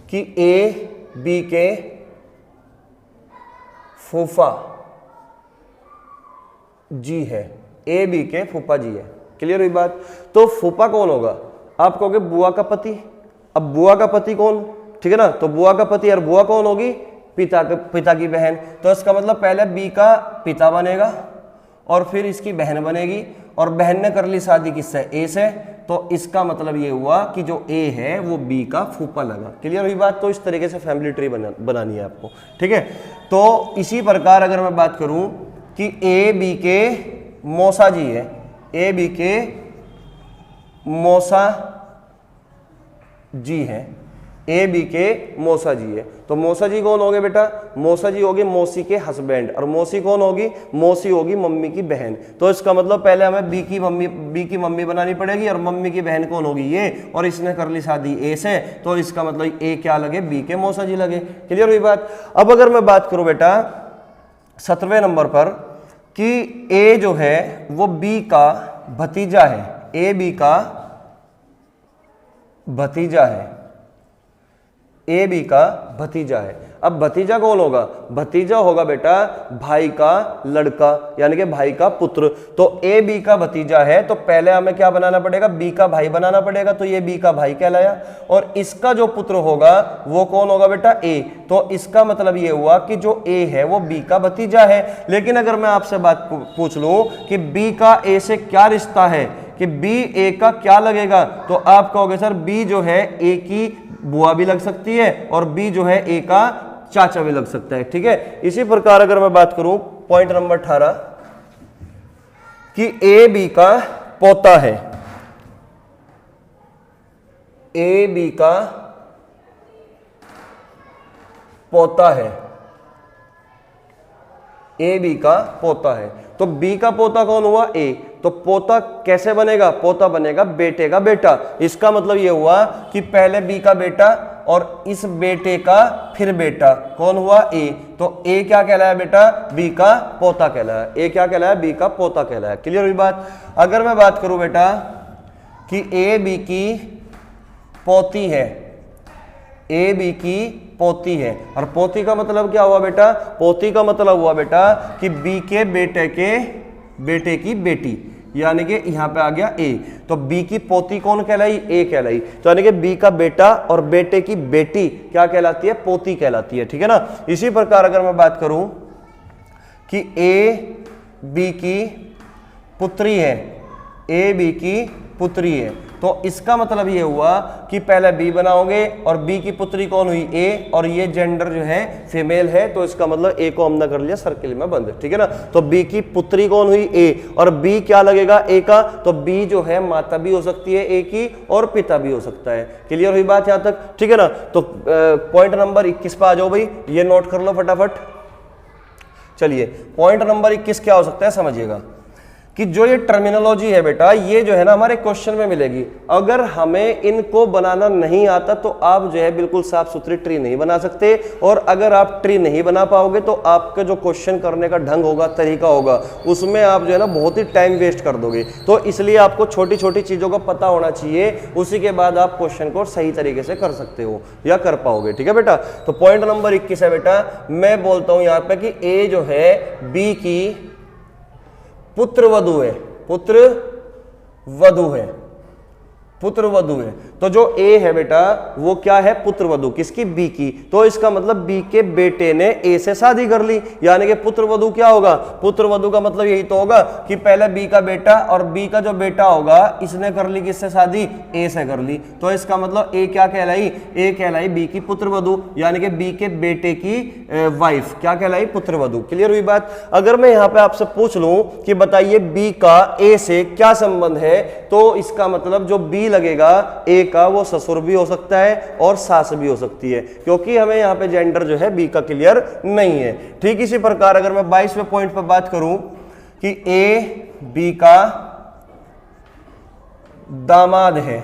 कि ए बी के फूफा जी है, ए बी के फूफा जी है। क्लियर हुई बात। तो फूफा कौन होगा, आप कहोगे बुआ का पति। अब बुआ का पति कौन, ठीक है ना, तो बुआ का पति और बुआ कौन होगी, पिता की बहन। तो इसका मतलब पहले बी का पिता बनेगा और फिर इसकी बहन बनेगी, और बहन ने कर ली शादी किससे, ए से, तो इसका मतलब ये हुआ कि जो ए है वो बी का फूफा लगा। क्लियर हुई बात। तो इस तरीके से फैमिली ट्री बनानी है आपको, ठीक है। तो इसी प्रकार अगर मैं बात करूं कि ए बी के मौसा जी है, ए बी के मौसा जी है, ए बी के मौसा जी है, तो मौसा जी कौन होगे बेटा, मौसा जी होगी मौसी के हस्बैंड, और मौसी कौन होगी, मौसी होगी मम्मी की बहन। तो इसका मतलब पहले हमें बी की मम्मी बनानी पड़ेगी, और मम्मी की बहन कौन होगी ये, और इसने कर ली शादी ए से, तो इसका मतलब ए क्या लगे, बी के मौसा जी लगे। क्लियर हुई बात। अब अगर मैं बात करूं बेटा 17वें नंबर पर कि ए जो है वो बी का भतीजा है, ए बी का भतीजा है, ए बी का भतीजा है। अब भतीजा कौन होगा, भतीजा होगा बेटा भाई का लड़का, यानी कि भाई का पुत्र। तो ए बी का भतीजा है, तो पहले हमें क्या बनाना पड़ेगा, बी का भाई बनाना पड़ेगा, तो ये बी का भाई कहलाया, और इसका जो पुत्र होगा वो कौन होगा बेटा, ए। तो इसका मतलब ये हुआ कि जो ए है वो बी का भतीजा है। लेकिन अगर मैं आपसे बात पूछ लूं कि बी का ए से क्या रिश्ता है, कि बी ए का क्या लगेगा, तो आप कहोगे सर बी जो है ए की बुआ भी लग सकती है, और बी जो है ए का चाचा भी लग सकता है, ठीक है। इसी प्रकार अगर मैं बात करूं पॉइंट नंबर 18 कि ए बी का पोता है, ए बी का पोता है, ए बी का पोता है, तो बी का पोता कौन हुआ, ए। तो पोता कैसे बनेगा, पोता बनेगा बेटे का बेटा। इसका मतलब यह हुआ कि पहले बी का बेटा और इस बेटे का फिर बेटा कौन हुआ, ए। तो ए क्या कहलाया बेटा, बी का पोता कहलाया। ए क्या कहलाया, बी का पोता कहलाया। क्लियर हुई बात। अगर मैं बात करूं बेटा कि ए बी की पोती है, ए बी की पोती है, और पोती का मतलब क्या हुआ बेटा, पोती का मतलब हुआ बेटा कि बी के बेटे की बेटी, यानी कि यहां पे आ गया ए। तो बी की पोती कौन कहलाई, ए कहलाई। तो यानी कि बी का बेटा और बेटे की बेटी क्या कहलाती है, पोती कहलाती है, ठीक है ना। इसी प्रकार अगर मैं बात करूं कि ए बी की पुत्री है, ए बी की पुत्री है, तो इसका मतलब ये हुआ कि पहले बी बनाओगे और बी की पुत्री कौन हुई, ए, और ये जेंडर जो है फीमेल है, तो इसका मतलब ए को हमने कर लिया सर्किल में बंद, ठीक है ना। तो बी की पुत्री कौन हुई, ए, और बी क्या लगेगा, ए का, तो बी जो है माता भी हो सकती है ए की, और पिता भी हो सकता है। क्लियर हुई बात यहां तक, ठीक है ना। तो पॉइंट नंबर 21 पे आ जाओ भाई, ये नोट कर लो फटाफट। चलिए पॉइंट नंबर 21 क्या हो सकता है समझिएगा, कि जो ये टर्मिनोलॉजी है बेटा, ये जो है ना हमारे क्वेश्चन में मिलेगी। अगर हमें इनको बनाना नहीं आता तो आप जो है बिल्कुल साफ सुथरी ट्री नहीं बना सकते, और अगर आप ट्री नहीं बना पाओगे तो आपका जो क्वेश्चन करने का ढंग होगा, तरीका होगा, उसमें आप जो है ना बहुत ही टाइम वेस्ट कर दोगे। तो इसलिए आपको छोटी छोटी चीजों का पता होना चाहिए, उसी के बाद आप क्वेश्चन को सही तरीके से कर सकते हो या कर पाओगे, ठीक है बेटा। तो पॉइंट नंबर 21 है बेटा, मैं बोलता हूं यहां पे कि ए जो है बी की पुत्र वधु है, पुत्र वधु है, पुत्र वधु है। तो जो ए है बेटा वो क्या है, पुत्र वधु, किसकी, बी की। तो इसका मतलब बी के बेटे ने ए से शादी कर ली, यानी कि पुत्र वधु क्या होगा, पुत्र वधु का मतलब यही तो होगा कि पहले बी का बेटा और बी का जो बेटा होगा इसने कर ली किससे शादी, ए से कर ली। तो इसका मतलब ए क्या कहलाई, ए कहलाई बी की पुत्र वधु, यानी कि बी के बेटे की वाइफ क्या कहलाई, पुत्र वधु। क्लियर हुई बात। अगर मैं यहां पे आपसे पूछ लूं कि बताइए बी का ए से क्या संबंध है, तो इसका मतलब जो बी लगेगा ए का वो ससुर भी हो सकता है और सास भी हो सकती है, क्योंकि हमें यहां पे जेंडर जो है बी का क्लियर नहीं है। ठीक इसी प्रकार अगर मैं 22वें पॉइंट पर बात करूं कि ए बी का दामाद है,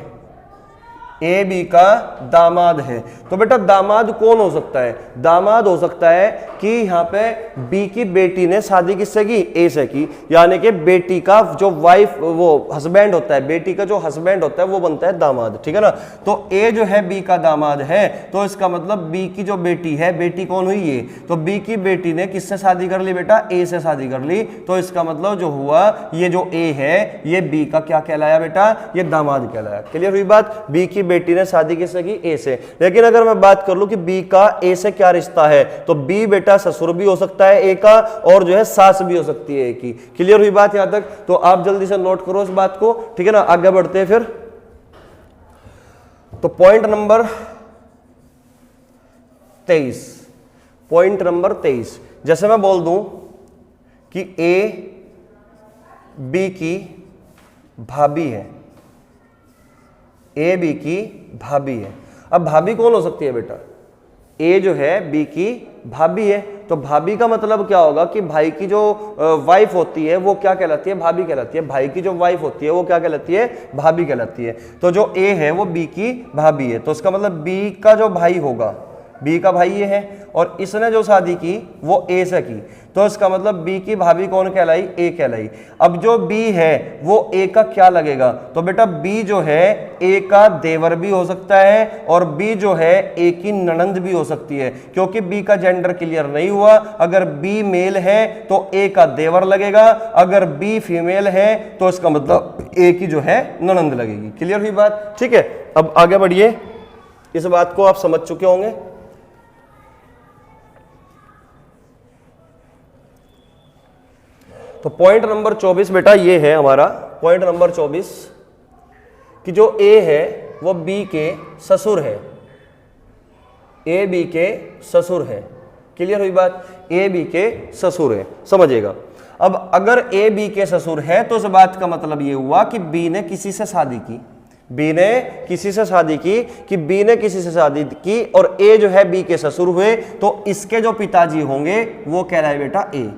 ए बी का दामाद है। तो बेटा दामाद कौन हो सकता है? दामाद हो सकता है कि यहाँ पे बी की बेटी ने शादी किससे की? ए से की, यानी कि बेटी का जो वाइफ वो हस्बैंड होता है, बेटी का जो हस्बैंड होता है वो बनता है दामाद, ठीक है ना। तो ए जो है बी का दामाद है, तो इसका मतलब बी की जो बेटी है, बेटी कौन हुई ये? तो बी की बेटी ने किससे शादी कर ली बेटा? ए से शादी कर ली। तो इसका मतलब जो हुआ ये जो ए है ये बी का क्या कहलाया बेटा? ये दामाद कहलाया। क्लियर हुई बात? बी की बेटी ने शादी किससे की? ए से। लेकिन अगर मैं बात कर लूं कि बी का ए से क्या रिश्ता है, तो बी बेटा ससुर भी हो सकता है ए का, और जो है सास भी हो सकती है ए की। क्लियर हुई बात यहां तक? तो आप जल्दी से नोट करो इस बात को, ठीक है ना। आगे बढ़ते हैं फिर। तो पॉइंट नंबर 23, पॉइंट नंबर 23, जैसे मैं बोल दूं कि ए बी की भाभी है, ए बी की भाभी है। अब भाभी कौन हो सकती है बेटा? ए जो है बी की भाभी है। तो भाभी का मतलब क्या होगा कि भाई की जो वाइफ होती है वो क्या कहलाती है? भाभी कहलाती है। भाई की जो वाइफ होती है वो क्या कहलाती है? भाभी कहलाती है। तो जो ए है वो बी की भाभी है, तो इसका मतलब बी का जो भाई होगा, बी का भाई ये है, और इसने जो शादी की वो ए से की, तो इसका मतलब बी की भाभी कौन कहलाई? ए कहलाई। अब जो बी है वो ए का क्या लगेगा? तो बेटा बी जो है ए का देवर भी हो सकता है, और बी जो है ए की ननंद भी हो सकती है, क्योंकि बी का जेंडर क्लियर नहीं हुआ। अगर बी मेल है तो ए का देवर लगेगा, अगर बी फीमेल है तो इसका मतलब ए की जो है ननंद लगेगी। क्लियर हुई बात? ठीक है, अब आगे बढ़िए। इस बात को आप समझ चुके होंगे। तो पॉइंट नंबर 24 बेटा ये है हमारा पॉइंट नंबर 24, कि जो ए है वो बी के ससुर है, ए बी के ससुर है। क्लियर हुई बात? ए बी के ससुर है, समझिएगा। अब अगर ए बी के ससुर है तो इस बात का मतलब ये हुआ कि बी ने किसी से शादी की, बी ने किसी से शादी की, कि बी ने किसी से शादी की और ए जो है बी के ससुर हुए, तो इसके जो पिताजी होंगे वो कहलाए बेटा ए।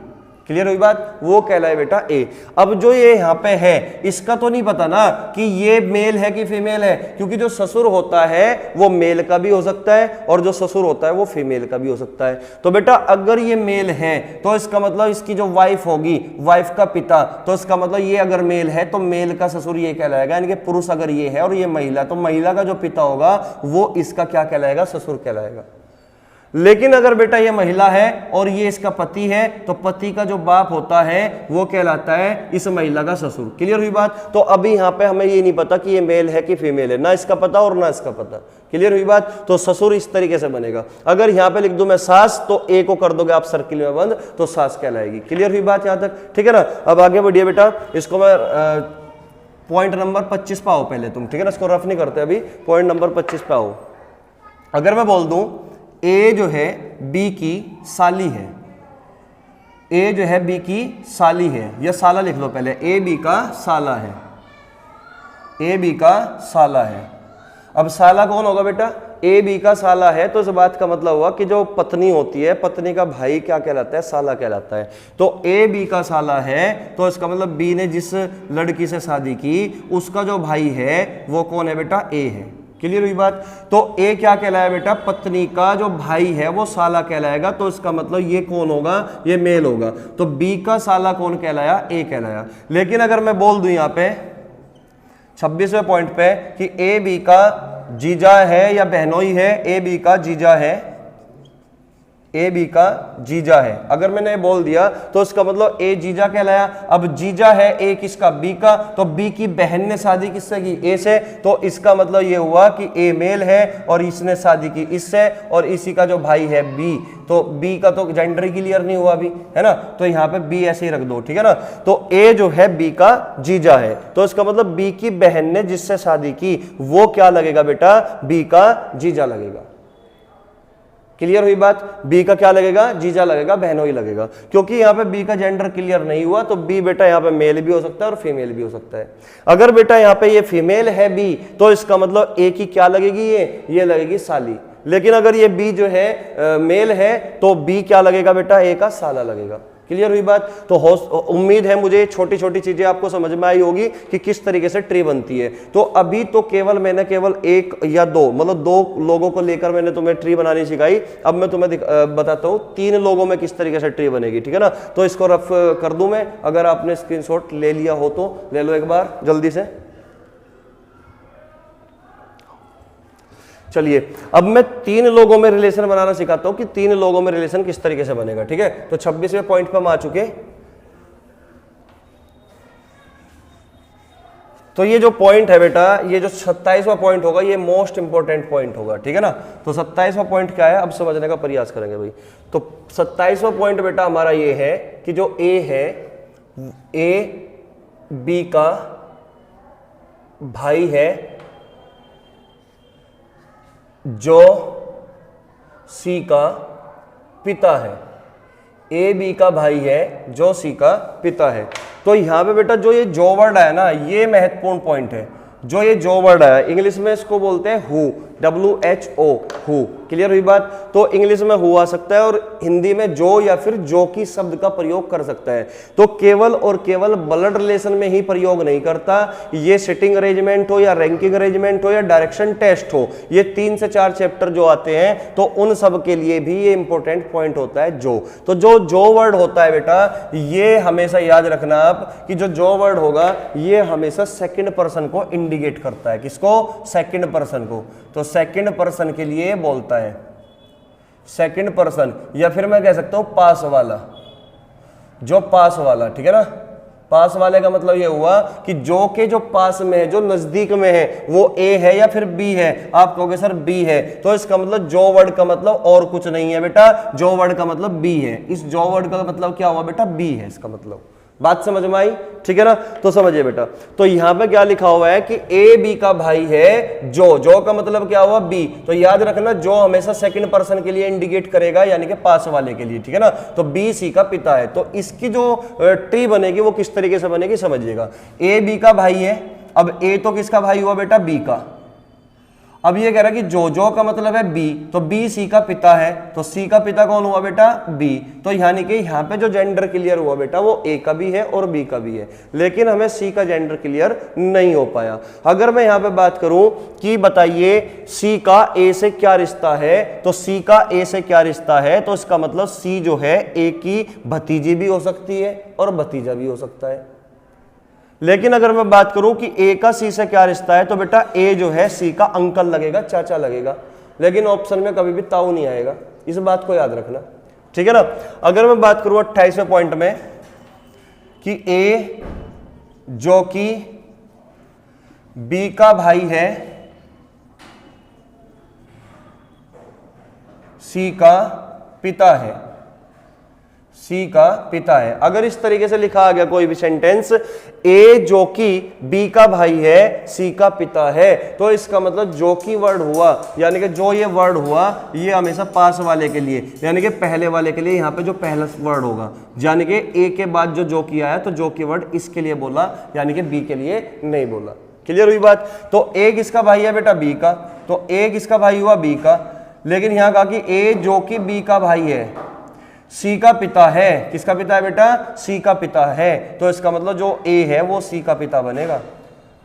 क्लियर हुई बात? वो कहलाए बेटा ए। अब जो ये यहाँ पे है इसका तो नहीं पता ना कि ये मेल है कि फीमेल है, क्योंकि जो ससुर होता है वो मेल का भी हो सकता है और जो ससुर होता है वो फीमेल का भी हो सकता है। तो बेटा अगर ये मेल है तो इसका मतलब इसकी जो वाइफ होगी, वाइफ का पिता, तो इसका मतलब ये अगर मेल है तो मेल का ससुर ये कहलाएगा, यानी कि पुरुष अगर ये है और ये महिला, तो महिला का जो पिता होगा वो इसका क्या कहलाएगा? ससुर कहलाएगा। लेकिन अगर बेटा ये महिला है और ये इसका पति है, तो पति का जो बाप होता है वो कहलाता है इस महिला का ससुर। क्लियर हुई बात? तो अभी यहाँ पे हमें ये नहीं पता कि ये मेल है कि फीमेल है, ना इसका पता और ना इसका पता। क्लियर हुई बात? तो ससुर इस तरीके से बनेगा। अगर यहाँ पे लिख दूं मैं सास, तो ए को कर दोगे आप सर्किल में बंद, तो सास कहलाएगी। क्लियर हुई बात यहाँ तक? ठीक है ना। अब आगे बढ़िए बेटा, इसको मैं पॉइंट नंबर 25 पे आओ पहले तुम, ठीक है ना। इसको रफ नहीं करते अभी, पॉइंट नंबर 25 पे आओ। अगर मैं बोल दूं ए जो है बी की साली है, ए जो है बी की साली है, या साला लिख लो पहले, ए बी का साला है, ए बी का साला है। अब साला कौन होगा बेटा? ए बी का साला है, तो इस बात का मतलब हुआ कि जो पत्नी होती है, पत्नी का भाई क्या कहलाता है? साला कहलाता है। तो ए बी का साला है, तो इसका मतलब बी ने जिस लड़की से शादी की उसका जो भाई है वो कौन है बेटा? ए है। क्लियर हुई बात? तो ए क्या कहलाया बेटा? पत्नी का जो भाई है वो साला कहलाएगा, तो इसका मतलब ये कौन होगा? ये मेल होगा। तो बी का साला कौन कहलाया? ए कहलाया। लेकिन अगर मैं बोल दूं यहाँ पे 26वें पॉइंट पे कि ए बी का जीजा है या बहनोई है, ए बी का जीजा है, ए बी का जीजा है, अगर मैंने बोल दिया तो इसका मतलब ए जीजा कहलाया। अब जीजा है ए किसका? बी का, तो बी की बहन ने शादी किससे की? ए से, तो इसका मतलब ये हुआ कि ए मेल है और इसने शादी की इससे, और इसी का जो भाई है बी, तो बी का तो जेंडर क्लियर नहीं हुआ अभी, है ना। तो यहाँ पे बी ऐसे ही रख दो, ठीक है ना। तो ए जो है बी का जीजा है, तो इसका मतलब बी की बहन ने जिससे शादी की वो क्या लगेगा बेटा? बी का जीजा लगेगा। क्लियर हुई बात? बी का क्या लगेगा? जीजा लगेगा, बहनोई लगेगा। क्योंकि यहाँ पे बी का जेंडर क्लियर नहीं हुआ, तो बी बेटा यहाँ पे मेल भी हो सकता है और फीमेल भी हो सकता है। अगर बेटा यहाँ पे ये फीमेल है बी, तो इसका मतलब ए की क्या लगेगी? ये लगेगी साली। लेकिन अगर ये बी जो है मेल है, तो बी क्या लगेगा बेटा? ए का साला लगेगा। क्लियर हुई बात? तो उम्मीद है मुझे छोटी छोटी चीजें आपको समझ में आई होगी कि किस तरीके से ट्री बनती है। तो अभी तो मैंने केवल एक या दो, मतलब दो लोगों को लेकर मैंने तुम्हें ट्री बनानी सिखाई। अब मैं तुम्हें बताता हूं 3 लोगों में किस तरीके से ट्री बनेगी, ठीक है ना? तो इसको रफ कर दूं मैं, अगर आपने स्क्रीनशॉट ले लिया हो तो ले लो एक बार जल्दी से। चलिए अब मैं 3 लोगों में रिलेशन बनाना सिखाता हूं कि 3 लोगों में रिलेशन किस तरीके से बनेगा, ठीक है? तो 26वें पॉइंट पर हम आ चुके। तो ये जो पॉइंट है बेटा, ये जो 27वां पॉइंट होगा, ये मोस्ट इंपॉर्टेंट पॉइंट होगा, ठीक है ना? तो 27वां पॉइंट क्या है, अब समझने का प्रयास करेंगे भाई। तो 27वां पॉइंट बेटा हमारा ये है कि जो ए है, ए बी का भाई है जो सी का पिता है। ए बी का भाई है जो सी का पिता है। तो यहां पे बेटा जो ये जो वर्ड है ना, ये महत्वपूर्ण पॉइंट है। जो ये जो वर्ड है इंग्लिश में इसको बोलते हैं हु, WHO, हु। क्लियर हुई बात? तो इंग्लिश में हु आ सकता है और हिंदी में जो या फिर जो की शब्द का प्रयोग कर सकता है। तो केवल और केवल ब्लड रिलेशन में ही प्रयोग नहीं करता, ये सिटिंग अरेंजमेंट हो या रैंकिंग अरेंजमेंट हो या डायरेक्शन टेस्ट हो, ये 3 से 4 चैप्टर जो आते हैं तो उन सब के लिए भी ये इंपॉर्टेंट पॉइंट होता है जो। तो जो वर्ड होता है बेटा, ये हमेशा याद रखना आप कि जो वर्ड होगा ये हमेशा सेकंड पर्सन को इंडिकेट करता है। किसको? सेकंड पर्सन को। तो सेकंड पर्सन के लिए बोलता है सेकंड पर्सन, या फिर मैं कह सकता हूं पास वाला, जो पास वाला, ठीक है ना? पास वाले का मतलब ये हुआ कि जो पास में है, जो नजदीक में है, वो ए है या फिर बी है। आप कहोगे सर बी है, तो इसका मतलब जो वर्ड का मतलब और कुछ नहीं है बेटा, जो वर्ड का मतलब बी है। इस जो वर्ड का मतलब क्या हुआ बेटा? बी है इसका मतलब। बात समझ में आई? ठीक है ना? तो समझिए बेटा, तो यहां पे क्या लिखा हुआ है कि ए बी का भाई है जो का मतलब क्या हुआ? बी। तो याद रखना जो हमेशा सेकंड पर्सन के लिए इंडिकेट करेगा, यानी कि पास वाले के लिए, ठीक है ना? तो बी सी का पिता है। तो इसकी जो ट्री बनेगी वो किस तरीके से बनेगी समझिएगा। ए बी का भाई है, अब ए तो किसका भाई हुआ बेटा? बी का। अब ये कह रहा है कि जो का मतलब है बी, तो बी सी का पिता है, तो सी का पिता कौन हुआ बेटा? बी। तो यानी कि यहाँ पे जो जेंडर क्लियर हुआ बेटा वो ए का भी है और बी का भी है, लेकिन हमें सी का जेंडर क्लियर नहीं हो पाया। अगर मैं यहाँ पे बात करूं कि बताइए सी का ए से क्या रिश्ता है, तो सी का ए से क्या रिश्ता है, तो इसका मतलब सी जो है ए की भतीजी भी हो सकती है और भतीजा भी हो सकता है। लेकिन अगर मैं बात करूं कि ए का सी से क्या रिश्ता है, तो बेटा ए जो है सी का अंकल लगेगा, चाचा लगेगा, लेकिन ऑप्शन में कभी भी ताऊ नहीं आएगा। इस बात को याद रखना, ठीक है ना? अगर मैं बात करूं 28वें पॉइंट में कि ए जो कि बी का भाई है, सी का पिता है, सी का पिता है। अगर इस तरीके से लिखा आ गया कोई भी सेंटेंस, ए जो कि बी का भाई है, सी का पिता है, तो इसका मतलब जो की वर्ड हुआ, यानी कि जो ये वर्ड हुआ ये हमेशा पास वाले के लिए, यानी कि पहले वाले के लिए, यहाँ पे जो पहला वर्ड होगा, यानी कि ए के बाद जो की आया तो जो की वर्ड इसके लिए बोला, यानी कि बी के लिए नहीं बोला। क्लियर हुई बात? तो ए किसका भाई है बेटा? बी का। तो ए किसका भाई हुआ? बी का। लेकिन यहां कहा कि ए जो कि बी का भाई है, सी का पिता है। किसका पिता है बेटा? सी का पिता है। तो इसका मतलब जो ए है वो सी का पिता बनेगा,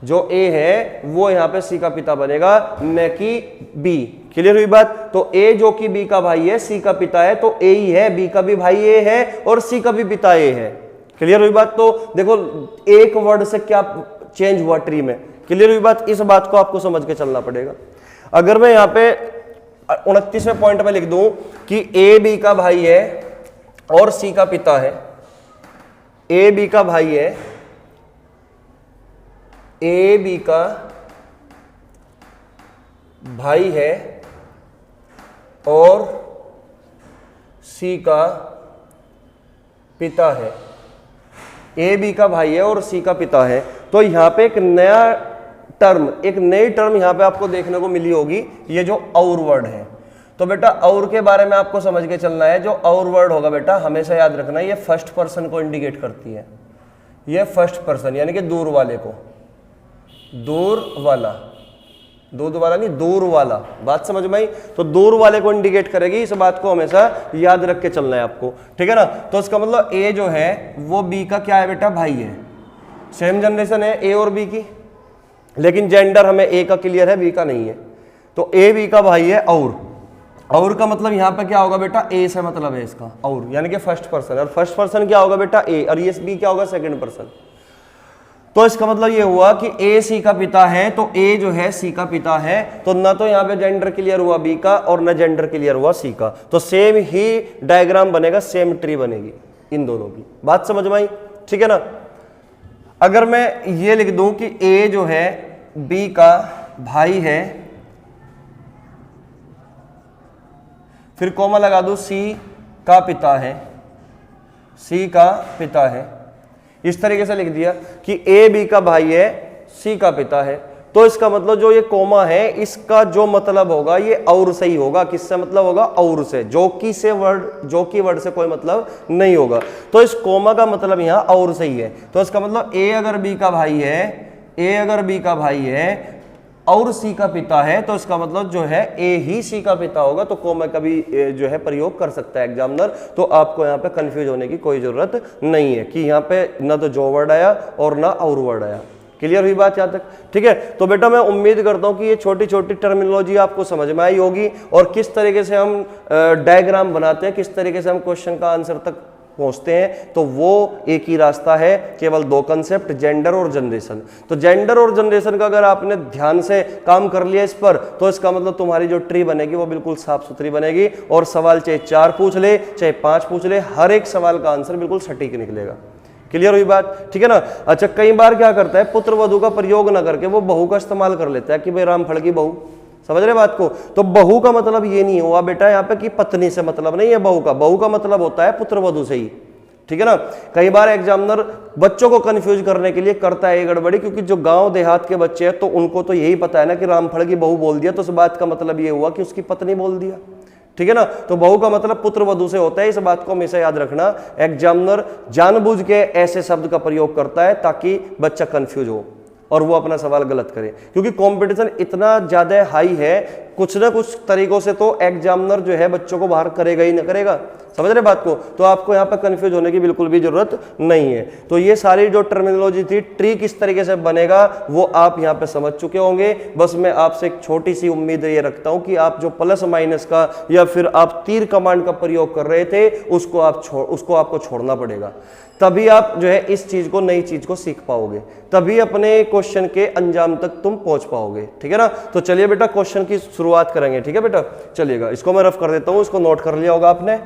जो ए है वो यहाँ पे सी का पिता बनेगा, न कि बी। क्लियर हुई बात? तो ए जो कि बी का भाई है, सी का पिता है, तो ए ही है, बी का भी भाई ए है और सी का भी पिता ए है। क्लियर हुई बात? तो देखो एक वर्ड से क्या चेंज हुआ ट्री में। क्लियर हुई बात? इस बात को आपको समझ के चलना पड़ेगा। अगर मैं यहाँ पे 29वें पॉइंट में लिख दूं कि ए बी का भाई है और सी का पिता है, ए बी का भाई है, ए बी का भाई है और सी का पिता है, ए बी का भाई है और सी का पिता है। तो यहां पे एक नई टर्म यहां पे आपको देखने को मिली होगी, ये जो और वर्ड है। तो बेटा और के बारे में आपको समझ के चलना है। जो और वर्ड होगा बेटा हमेशा याद रखना, ये फर्स्ट पर्सन को इंडिकेट करती है। ये फर्स्ट पर्सन यानी कि दूर वाले को, दूर वाला, दूध वाला नहीं, दूर वाला, बात समझ में आई। तो दूर वाले को इंडिकेट करेगी, इस बात को हमेशा याद रख के चलना है आपको, ठीक है ना। तो इसका मतलब ए जो है वो बी का क्या है बेटा, भाई है। सेम जनरेशन है ए और बी की, लेकिन जेंडर हमें ए का क्लियर है, बी का नहीं है। तो ए बी का भाई है। और का मतलब यहाँ पे क्या होगा बेटा, ए से मतलब है इसका, और यानी कि फर्स्ट पर्सन, और फर्स्ट पर्सन क्या होगा बेटा ए, और ये बी क्या होगा, सेकंड पर्सन। तो इसका मतलब ये हुआ कि ए सी का पिता है, तो ए जो है सी का पिता है। तो ना तो यहाँ पे जेंडर क्लियर हुआ बी का और ना जेंडर क्लियर हुआ सी का, तो सेम ही डायग्राम बनेगा, सेम ट्री बनेगी इन दोनों की। बात समझ में आई, ठीक है ना। अगर मैं ये लिख दूं कि ए जो है बी का भाई है, फिर कोमा लगा दूं सी का पिता है, सी का पिता है, इस तरीके से लिख दिया कि ए बी का भाई है, सी का पिता है। तो इसका मतलब जो ये कोमा है, इसका जो मतलब होगा ये और से ही होगा। किससे मतलब होगा, और से, जो की वर्ड से कोई मतलब नहीं होगा। तो इस कोमा का मतलब यहाँ और से ही है। तो इसका मतलब ए अगर बी का भाई है, ए अगर बी का भाई है और सी का पिता है, तो इसका मतलब जो है ए ही सी का पिता होगा। तो कोमा का भी जो है प्रयोग कर सकता है एग्जामिनर। तो आपको यहाँ पे कंफ्यूज होने की कोई जरूरत नहीं है कि यहाँ पे ना तो जो वर्ड आया और ना और वर्ड आया। क्लियर हुई बात यहाँ तक, ठीक है। तो बेटा मैं उम्मीद करता हूँ कि ये छोटी छोटी टर्मिनोलॉजी आपको समझ में आई होगी, और किस तरीके से हम डायग्राम बनाते हैं, किस तरीके से हम क्वेश्चन का आंसर तक पहुंचते हैं। तो वो एक ही रास्ता है, केवल दो कंसेप्ट, जेंडर और जनरेशन। तो जेंडर और जनरेशन का अगर आपने ध्यान से काम कर लिया इस पर, तो इसका मतलब तुम्हारी जो ट्री बनेगी वो बिल्कुल साफ सुथरी बनेगी, और सवाल चाहे 4 पूछ ले चाहे 5 पूछ ले, हर एक सवाल का आंसर बिल्कुल सटीक निकलेगा। क्लियर हुई बात, ठीक है ना। अच्छा, कई बार क्या करता है, पुत्र वधु का प्रयोग ना करके वो बहू का इस्तेमाल कर लेता है कि भाई रामफल की बहू, समझ रहे बात को। तो बहू का मतलब ये नहीं हुआ बेटा यहाँ पे कि पत्नी से मतलब नहीं है बहू का, बहू का मतलब होता है पुत्र वधु से ही, ठीक है ना। कई बार एग्जामिनर बच्चों को कंफ्यूज करने के लिए करता है ये गड़बड़ी, क्योंकि जो गांव देहात के बच्चे हैं तो उनको तो यही पता है ना कि रामफल की बहू बोल दिया, तो इस बात का मतलब ये हुआ कि उसकी पत्नी बोल दिया, ठीक है ना। तो बहू का मतलब पुत्र वधु से होता है, इस बात को हमेशा याद रखना। एग्जामिनर जानबूझ के ऐसे शब्द का प्रयोग करता है ताकि बच्चा कंफ्यूज हो और वो अपना सवाल गलत करे, क्योंकि कंपटीशन इतना ज्यादा हाई है, कुछ ना कुछ तरीकों से तो एग्जामिनर जो है बच्चों को बाहर करेगा ही ना करेगा, समझ रहे बात को। तो आपको यहाँ पर कंफ्यूज होने की बिल्कुल भी जरूरत नहीं है। तो ये सारी जो टर्मिनोलॉजी थी, ट्री किस तरीके से बनेगा वो आप यहाँ पे समझ चुके होंगे। बस मैं आपसे एक छोटी सी उम्मीद ये रखता हूँ कि आप जो प्लस माइनस का या फिर आप तीर कमांड का प्रयोग कर रहे थे उसको आपको छोड़ना पड़ेगा, तभी आप जो है इस चीज को, नई चीज को सीख पाओगे, तभी अपने क्वेश्चन के अंजाम तक तुम पहुंच पाओगे, ठीक है ना। तो चलिए बेटा क्वेश्चन की शुरुआत करेंगे, ठीक है बेटा। चलिएगा, इसको मैं रफ कर देता हूं, इसको नोट कर लिया होगा आपने।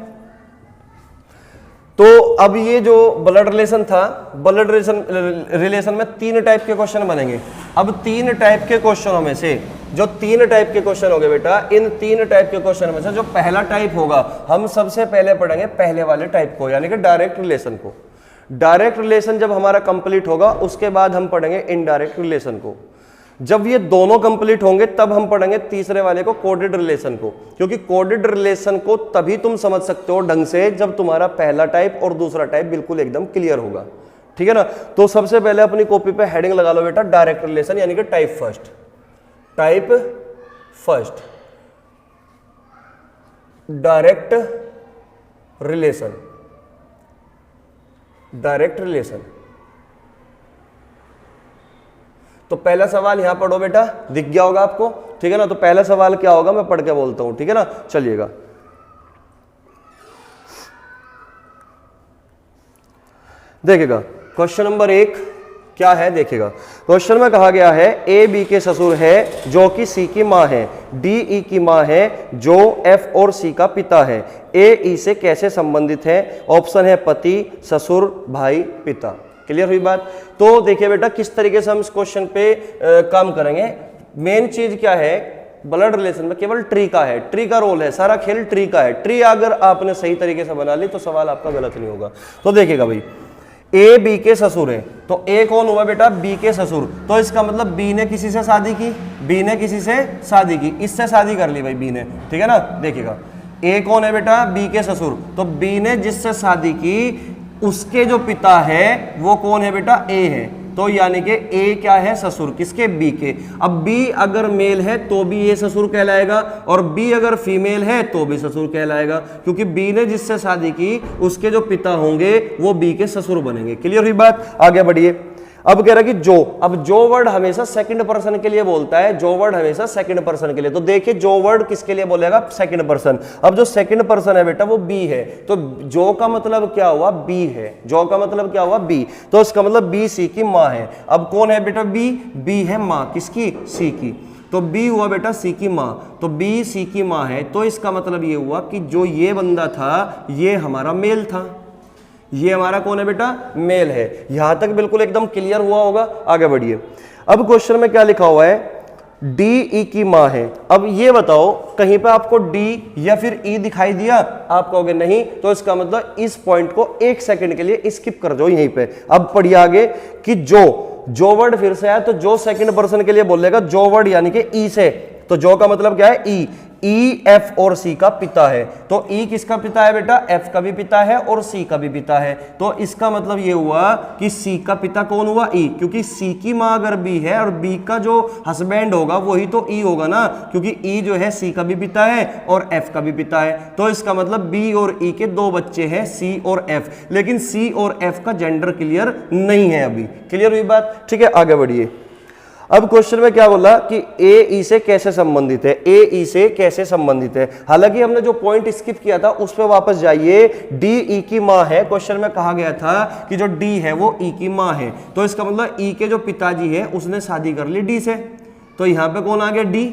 तो अब ये जो ब्लड रिलेशन था, ब्लड रिलेशन में 3 टाइप के क्वेश्चन बनेंगे। अब 3 टाइप के क्वेश्चनों में से जो 3 टाइप के क्वेश्चन होंगे बेटा, इन 3 टाइप के क्वेश्चन में से जो पहला टाइप होगा, हम सबसे पहले पढ़ेंगे पहले वाले टाइप को, यानी कि डायरेक्ट रिलेशन को। डायरेक्ट रिलेशन जब हमारा कंप्लीट होगा उसके बाद हम पढ़ेंगे इनडायरेक्ट रिलेशन को। जब ये दोनों कंप्लीट होंगे तब हम पढ़ेंगे तीसरे वाले को, कोडेड रिलेशन को। क्योंकि कोडेड रिलेशन को तभी तुम समझ सकते हो ढंग से जब तुम्हारा पहला टाइप और दूसरा टाइप बिल्कुल एकदम क्लियर होगा, ठीक है ना। तो सबसे पहले अपनी कॉपी पे हेडिंग लगा लो बेटा, डायरेक्ट रिलेशन, यानी कि type first. Type first, direct relation, direct relation. तो पहला सवाल यहां पढ़ो बेटा, दिख गया होगा आपको, ठीक है ना। तो पहला सवाल क्या होगा मैं पढ़ के बोलता हूं, ठीक है ना। चलिएगा, देखिएगा क्वेश्चन नंबर 1 क्या है, देखिएगा। क्वेश्चन में कहा गया है ए बी के ससुर है जो कि सी की मां है, डी ई की मां है जो एफ और सी का पिता है, ए ई से कैसे संबंधित है। ऑप्शन है पति, ससुर, भाई, पिता। क्लियर हुई बात। तो देखिए बेटा किस तरीके से हम इस क्वेश्चन पे काम करेंगे। मेन चीज क्या है, ब्लड रिलेशन में केवल ट्री का है, ट्री का रोल है, सारा खेल ट्री का है। ट्री अगर आपने सही तरीके से बना ली तो सवाल आपका गलत नहीं होगा। तो देखिएगा भाई, ए बी के ससुर है, तो ए कौन हुआ बेटा, बी के ससुर। तो इसका मतलब बी ने किसी से शादी की, बी ने किसी से शादी की, इससे शादी कर ली भाई बी ने, ठीक है ना। देखिएगा ए कौन है बेटा, बी के ससुर। तो बी ने जिससे शादी की उसके जो पिता है वो कौन है बेटा, ए है। तो यानी कि ए क्या है, ससुर किसके, बी के। अब बी अगर मेल है तो भी ये ससुर कहलाएगा, और बी अगर फीमेल है तो भी ससुर कहलाएगा, क्योंकि बी ने जिससे शादी की उसके जो पिता होंगे वो बी के ससुर बनेंगे। क्लियर हुई बात, आगे बढ़िए। अब कह रहा कि जो, अब जो वर्ड हमेशा सेकंड पर्सन के लिए बोलता है, जो वर्ड हमेशा सेकंड पर्सन के लिए, तो देखिए जो वर्ड किसके लिए बोलेगा, सेकंड पर्सन। अब जो सेकंड पर्सन है बेटा वो बी है, तो जो का मतलब क्या हुआ, बी है, जो का मतलब क्या हुआ, बी, तो इसका मतलब बी सी की माँ है। अब कौन है बेटा, बी, बी है माँ किसकी, सी की, तो बी हुआ बेटा सी की माँ, तो बी सी की माँ है, तो इसका मतलब ये हुआ कि जो ये बंदा था ये हमारा मेल था, ये हमारा कौन है बेटा, मेल है। यहां तक बिल्कुल एकदम क्लियर हुआ होगा, आगे बढ़िए। अब क्वेश्चन में क्या लिखा हुआ है, डी ई की माँ है। अब ये बताओ कहीं पे आपको डी या फिर ई दिखाई दिया, आप कहोगे नहीं, तो इसका मतलब इस पॉइंट को एक सेकंड के लिए स्किप कर दो यहीं पे। अब पढ़िए आगे कि जो वर्ड फिर से आया तो जो सेकंड पर्सन के लिए बोलेगा, जो वर्ड यानी कि ई से, तो जो का मतलब क्या है, ई, ई एफ और सी का पिता है, तो ई किसका पिता है बेटा, एफ का भी पिता है और सी का भी पिता है, तो इसका मतलब ये हुआ कि सी का पिता कौन हुआ, ई, क्योंकि सी की माँ अगर बी है और बी का जो हस्बैंड होगा वही तो ई होगा ना, क्योंकि ई जो है सी का भी पिता है और एफ का भी पिता है, तो इसका मतलब बी और ई के दो बच्चे हैं, सी और एफ, लेकिन सी और एफ का जेंडर क्लियर नहीं है अभी। क्लियर हुई बात, ठीक है, आगे बढ़िए। अब क्वेश्चन में क्या बोला कि ए ई से कैसे संबंधित है, ए ई से कैसे संबंधित है। हालांकि हमने जो पॉइंट स्किप किया था उस पर वापस जाइए, डी ई की माँ है, क्वेश्चन में कहा गया था कि जो डी है वो ई की माँ है, तो इसका मतलब ई के जो पिताजी है उसने शादी कर ली डी से, तो यहां पे कौन आ गया, डी,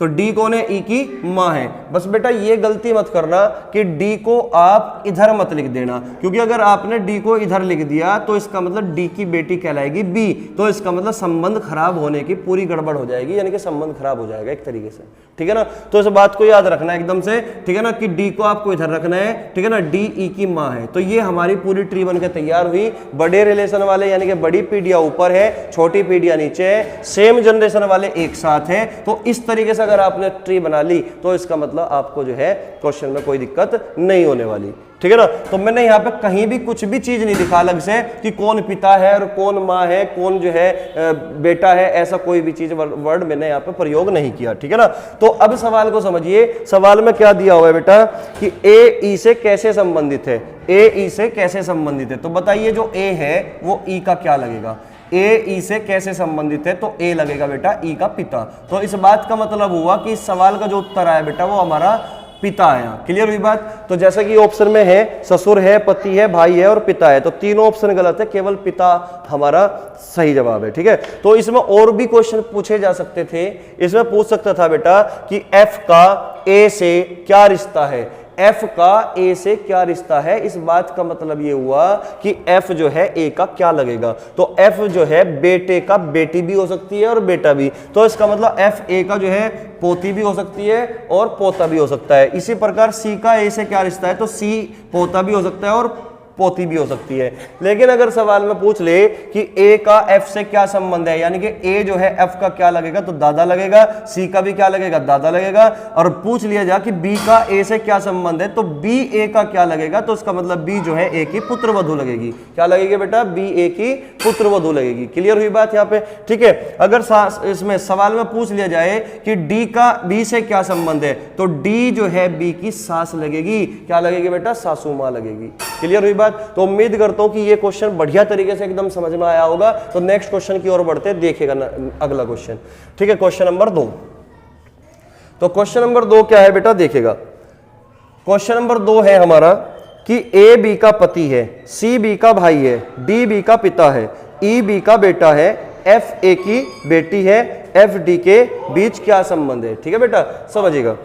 तो डी कौन है, ई की माँ है। बस बेटा ये गलती मत करना कि डी को आप इधर मत लिख देना, क्योंकि अगर आपने डी को इधर लिख दिया तो इसका मतलब डी की बेटी कहलाएगी बी, तो इसका मतलब संबंध खराब होने की पूरी गड़बड़ हो जाएगी, यानी कि संबंध खराब हो जाएगा एक तरीके से, ठीक है ना। तो इस बात को याद रखना एकदम से, ठीक है ना, कि डी को आपको इधर रखना है, ठीक है ना, डी ई की माँ है। तो ये हमारी पूरी ट्री बन के तैयार हुई, बड़े रिलेशन वाले यानी कि बड़ी पीढ़ियां ऊपर है, छोटी पीढ़ियां नीचे है, सेम जनरेशन वाले एक साथ है, तो इस तरीके से अगर आपने ट्री बना ली तो इसका मतलब आपको जो है क्वेश्चन में कोई दिक्कत नहीं होने वाली, ठीक है ना। तो मैंने यहाँ पे कहीं भी कुछ भी चीज नहीं लिखा अलग से कि कौन पिता है और कौन माँ है, कौन जो है बेटा है, ऐसा कोई भी चीज वर्ड मैंने यहाँ पे प्रयोग नहीं किया, ठीक है ना। तो अब सवाल को समझिए, सवाल में क्या दिया हुआ है बेटा कि ए ई से कैसे संबंधित है, ए ई से कैसे संबंधित है, तो बताइए जो ए है वो ई का क्या लगेगा, ए ई से कैसे संबंधित है, तो ए लगेगा बेटा ई का पिता। तो इस बात का मतलब हुआ कि इस सवाल का जो उत्तर आया बेटा वो हमारा पिता आया। क्लियर हुई बात। तो जैसा कि ऑप्शन में है ससुर है, पति है, भाई है और पिता है, तो तीनों ऑप्शन गलत है, केवल पिता हमारा सही जवाब है, ठीक है। तो इसमें और भी क्वेश्चन पूछे जा सकते थे, इसमें पूछ सकता था बेटा कि एफ का ए से क्या रिश्ता है, एफ का ए से क्या रिश्ता है, इस बात का मतलब ये हुआ कि एफ जो है ए का क्या लगेगा, तो एफ जो है बेटे का बेटी भी हो सकती है और बेटा भी, तो इसका मतलब एफ ए का जो है पोती भी हो सकती है और पोता भी हो सकता है। इसी प्रकार सी का ए से क्या रिश्ता है, तो सी पोता भी हो सकता है और पोती भी हो सकती है। लेकिन अगर सवाल में पूछ ले कि ए का एफ से क्या संबंध है, यानी कि ए जो है एफ का क्या लगेगा, तो दादा लगेगा, सी का भी क्या लगेगा, दादा लगेगा, और पूछ लिया जा कि बी का ए से क्या संबंध है, तो बी ए का क्या लगेगा, तो इसका मतलब बी जो है ए की पुत्रवधू लगेगी। क्या लगेगी बेटा, बी ए की पुत्रवधू लगेगी। क्लियर हुई बात यहाँ पे, ठीक है। अगर इसमें सवाल में पूछ लिया जाए कि डी का बी से क्या संबंध है, तो डी जो है बी की सास लगेगी, क्या लगेगी बेटा, सासू माँ लगेगी। क्लियर हुई बात। तो उम्मीद करता हूं कि ये क्वेश्चन बढ़िया तरीके से एकदम समझ में आया होगा। तो नेक्स्ट क्वेश्चन की ओर बढ़ते हैं, देखिएगा अगला क्वेश्चन, ठीक है, क्वेश्चन नंबर 2। तो क्वेश्चन नंबर 2 क्या है बेटा, देखिएगा। क्वेश्चन नंबर 2 है हमारा कि ए बी का पति है, सी बी का भाई है, डी बी का पिता है, ई बी का बेटा है, एफ ए की बेटी है, एफ डी के बीच क्या संबंध है। ठीक है बेटा, समझिएगा।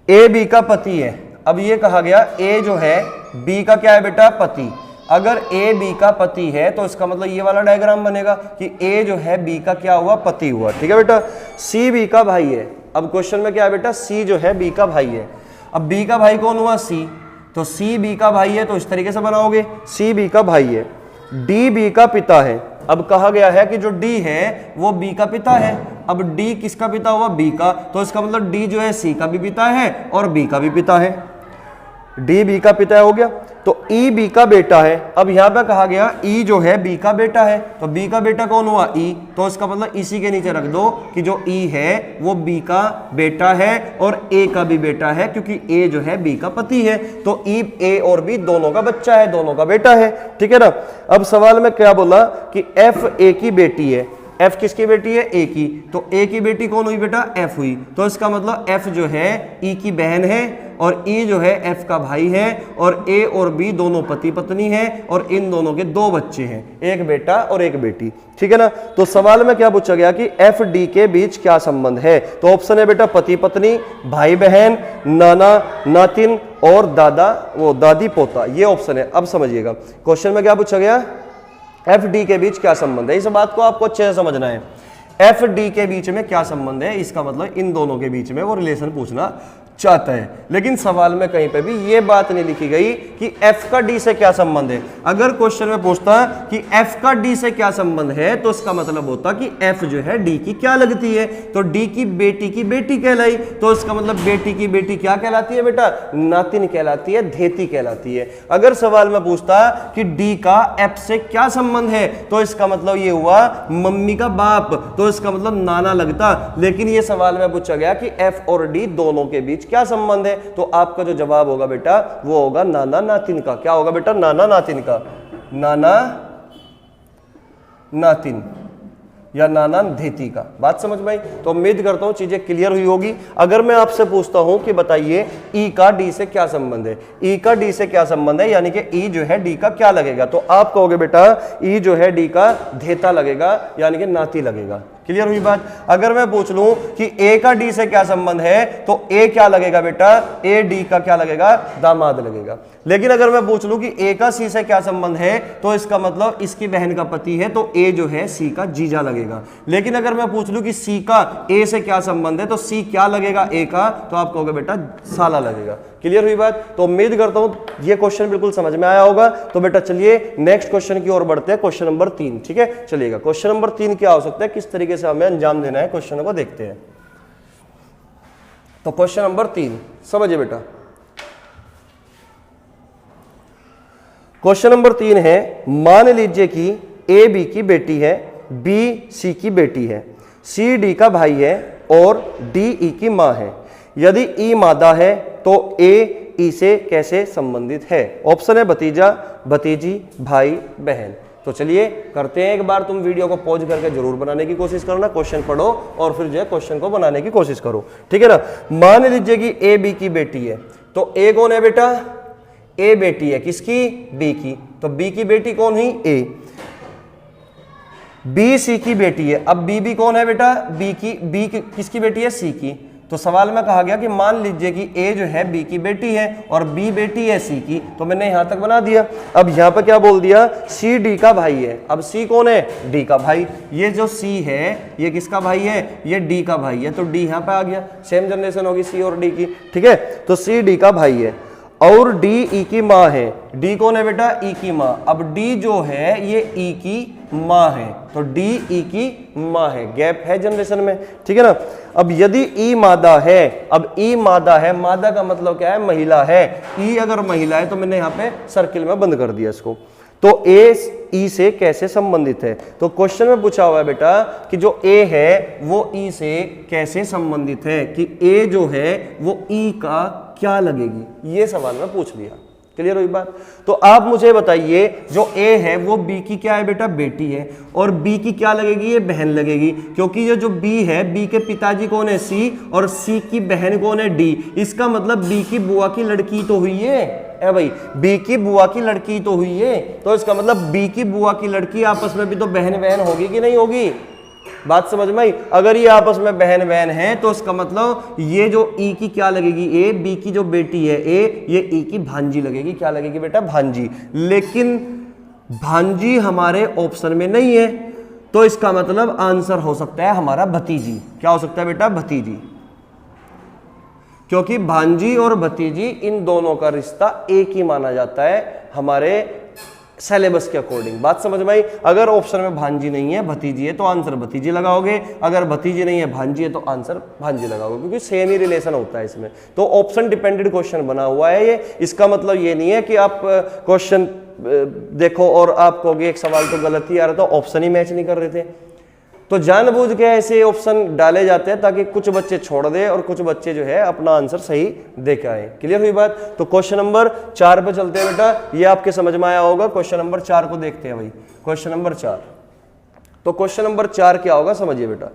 ए बी का पति है, अब ये कहा गया ए जो है बी का क्या है बेटा, पति। अगर ए बी का पति है तो इसका मतलब ये वाला डायग्राम बनेगा कि ए जो है बी का क्या हुआ, पति हुआ। ठीक है बेटा। सी बी का भाई है, अब क्वेश्चन में क्या है बेटा, सी जो है बी का भाई है। अब बी का भाई कौन हुआ, सी, तो सी बी का भाई है तो इस तरीके से बनाओगे, सी बी का भाई है। डी बी का पिता है, अब कहा गया है कि जो डी है वो बी का पिता है। अब डी किसका पिता हुआ, बी का, तो इसका मतलब डी जो है सी का भी पिता है और बी का भी पिता है। डी बी का पिता हो गया। तो ई बी का बेटा है। अब यहां पे कहा गया ई जो है बी का बेटा है, तो बी का बेटा कौन हुआ? ई। तो इसका मतलब इसी के नीचे रख दो कि जो ई है वो बी का बेटा है और ए का भी बेटा है, क्योंकि ए जो है बी का पति है। तो ई ए और बी दोनों का बच्चा है, दोनों का बेटा है, ठीक है ना। अब सवाल में क्या बोला कि एफ ए की बेटी है। एफ किसकी बेटी है? ए की। तो ए की बेटी कौन हुई बेटा? एफ हुई। तो इसका मतलब एफ जो है ई की बहन है और ई जो है एफ का भाई है और ए और बी दोनों पति पत्नी है और इन दोनों के दो बच्चे हैं, एक बेटा और एक बेटी, ठीक है ना। तो सवाल में क्या पूछा गया कि एफ डी के बीच क्या संबंध है? तो ऑप्शन है बेटा पति पत्नी, भाई बहन, नाना नातिन और दादा वो दादी पोता, ये ऑप्शन है। अब समझिएगा क्वेश्चन में क्या पूछा गया, एफ डी के बीच क्या संबंध है। इस बात को आपको अच्छे से समझना है। एफ डी के बीच में क्या संबंध है, इसका मतलब इन दोनों के बीच में वो रिलेशन पूछना चाहता है। लेकिन सवाल में कहीं पे भी ये बात नहीं लिखी गई कि एफ का डी से क्या संबंध है। अगर क्वेश्चन में पूछता कि एफ का डी से क्या संबंध है तो इसका मतलब होता कि एफ जो है डी की क्या लगती है, तो डी की बेटी कहलाई। तो इसका मतलब बेटी की बेटी क्या कहलाती है बेटा? नातिन कहलाती है, धेती कहलाती है। अगर सवाल में पूछता कि डी का एफ से क्या संबंध है तो इसका मतलब ये हुआ मम्मी का बाप, तो इसका मतलब नाना लगता। लेकिन ये सवाल में पूछा गया कि एफ और डी दोनों के बीच क्या संबंध है, तो आपका जो जवाब होगा बेटा वो होगा नाना नातिन का। क्या होगा बेटा? नाना नातिन का, नाना नातिन या नाना धेती का। बात समझ में आई? तो उम्मीद करता हूं चीजें क्लियर हुई होगी। अगर मैं आपसे पूछता हूं कि बताइए ई का डी से क्या संबंध है, ई का डी से क्या संबंध है, यानी कि ई जो है डी का क्या लगेगा, तो आप कहोगे बेटा ई जो है डी का धेता लगेगा, यानी कि नाती लगेगा। क्लियर हुई बात? अगर मैं पूछ लूं कि ए का डी से क्या संबंध है तो ए क्या लगेगा बेटा? ए डी का क्या लगेगा? दामाद लगेगा। लेकिन अगर मैं पूछ लूं कि ए का सी से क्या संबंध है तो इसका मतलब इसकी बहन का पति है, तो ए जो है सी का जीजा लगेगा। लेकिन अगर मैं पूछ लूं कि सी का ए से क्या संबंध है तो सी क्या लगेगा? ए का, तो आप कहोगे बेटा साला लगेगा। क्लियर हुई बात? तो उम्मीद करता हूं ये क्वेश्चन बिल्कुल समझ में आया होगा। तो बेटा चलिए नेक्स्ट क्वेश्चन की ओर बढ़ते हैं, क्वेश्चन नंबर 3, ठीक है। चलिएगा क्वेश्चन नंबर 3 क्या हो सकता है, किस तरीके से हमें अंजाम देना है क्वेश्चन को देखते हैं। तो क्वेश्चन नंबर 3 समझिए बेटा। क्वेश्चन नंबर 3 है, मान लीजिए कि ए बी की बेटी है, बी सी की बेटी है, सी डी का भाई है और डी ई की मां है। यदि ई मादा है तो ए ई से कैसे संबंधित है? ऑप्शन है भतीजा, भतीजी, भाई, बहन। तो चलिए करते हैं एक बार, तुम वीडियो को पॉज करके जरूर बनाने की कोशिश करना, क्वेश्चन पढ़ो और फिर जो है क्वेश्चन को बनाने की कोशिश करो, ठीक है ना। मान लीजिए कि ए बी की बेटी है, तो ए कौन है बेटा? ए बेटी है किसकी? बी की। तो बी की बेटी कौन हुई? ए। बी सी की बेटी है, अब बी कौन है बेटा? बी किसकी बेटी है? सी की। तो सवाल में कहा गया कि मान लीजिए कि ए जो है बी की बेटी है और बी बेटी है सी की, तो मैंने यहां तक बना दिया। अब यहां पर क्या बोल दिया? सी डी का भाई है। अब सी कौन है? डी का भाई। ये जो सी है ये किसका भाई है? ये डी का भाई है, तो डी यहां पे आ गया। सेम जनरेशन होगी सी और डी की, ठीक है। तो सी डी का भाई है और डी ई की मां है। डी कौन है बेटा? ई की मां। अब डी जो है ये ई की मां है, तो डी ई की मां है, गैप है जनरेशन में, ठीक है ना। अब यदि ई मादा है, अब ई मादा है, मादा का मतलब क्या है? महिला है। ई अगर महिला है तो मैंने यहाँ पे सर्किल में बंद कर दिया इसको। तो ए ई से कैसे संबंधित है? तो क्वेश्चन में पूछा हुआ है बेटा कि जो ए है वो ई से कैसे संबंधित है, कि ए जो है वो ई का क्या लगेगी, ये सवाल में पूछ लिया। क्लियर हुई बात? तो आप मुझे बताइए जो ए है वो बी की क्या है बेटा? बेटी है। और बी की क्या लगेगी? ये बहन लगेगी, क्योंकि ये जो बी है, बी के पिताजी कौन है? सी, और सी की बहन कौन है? डी। इसका मतलब बी की बुआ की लड़की तो हुई है भाई, बी की बुआ की लड़की तो हुई है। तो इसका मतलब बी की बुआ की लड़की आपस में भी तो बहन बहन होगी कि नहीं होगी? बात समझ में आई? अगर ये आपस में बहन बहन है तो इसका मतलब ये जो ई की क्या लगेगी? ए। बी की जो बेटी है ए, ये ई की भांजी लगेगी। क्या लगेगी बेटा? भांजी। लेकिन भांजी हमारे ऑप्शन में नहीं है, तो इसका मतलब आंसर हो सकता है हमारा भतीजी। क्या हो सकता है बेटा? भतीजी। क्योंकि भांजी और भतीजी इन दोनों का रिश्ता एक ही माना जाता है हमारे सिलेबस के अकॉर्डिंग। बात समझ में आई? अगर ऑप्शन में भांजी नहीं है भतीजी है तो आंसर भतीजी लगाओगे, अगर भतीजी नहीं है भांजी है तो आंसर भांजी लगाओगे, क्योंकि सेम ही रिलेशन होता है इसमें। तो ऑप्शन डिपेंडेंट क्वेश्चन बना हुआ है ये। इसका मतलब ये नहीं है कि आप क्वेश्चन देखो और आप कहोगे एक सवाल तो गलत ही आ रहा था, ऑप्शन ही मैच नहीं कर रहे थे। तो जानबूझ के ऐसे ऑप्शन डाले जाते हैं ताकि कुछ बच्चे छोड़ दे और कुछ बच्चे जो है अपना आंसर सही दे के आए। क्लियर हुई बात? तो क्वेश्चन नंबर 4 पे चलते हैं बेटा, ये आपके समझ में आया होगा। क्वेश्चन नंबर 4 को देखते हैं भाई। क्वेश्चन नंबर 4, तो क्वेश्चन नंबर 4 क्या होगा समझिए बेटा।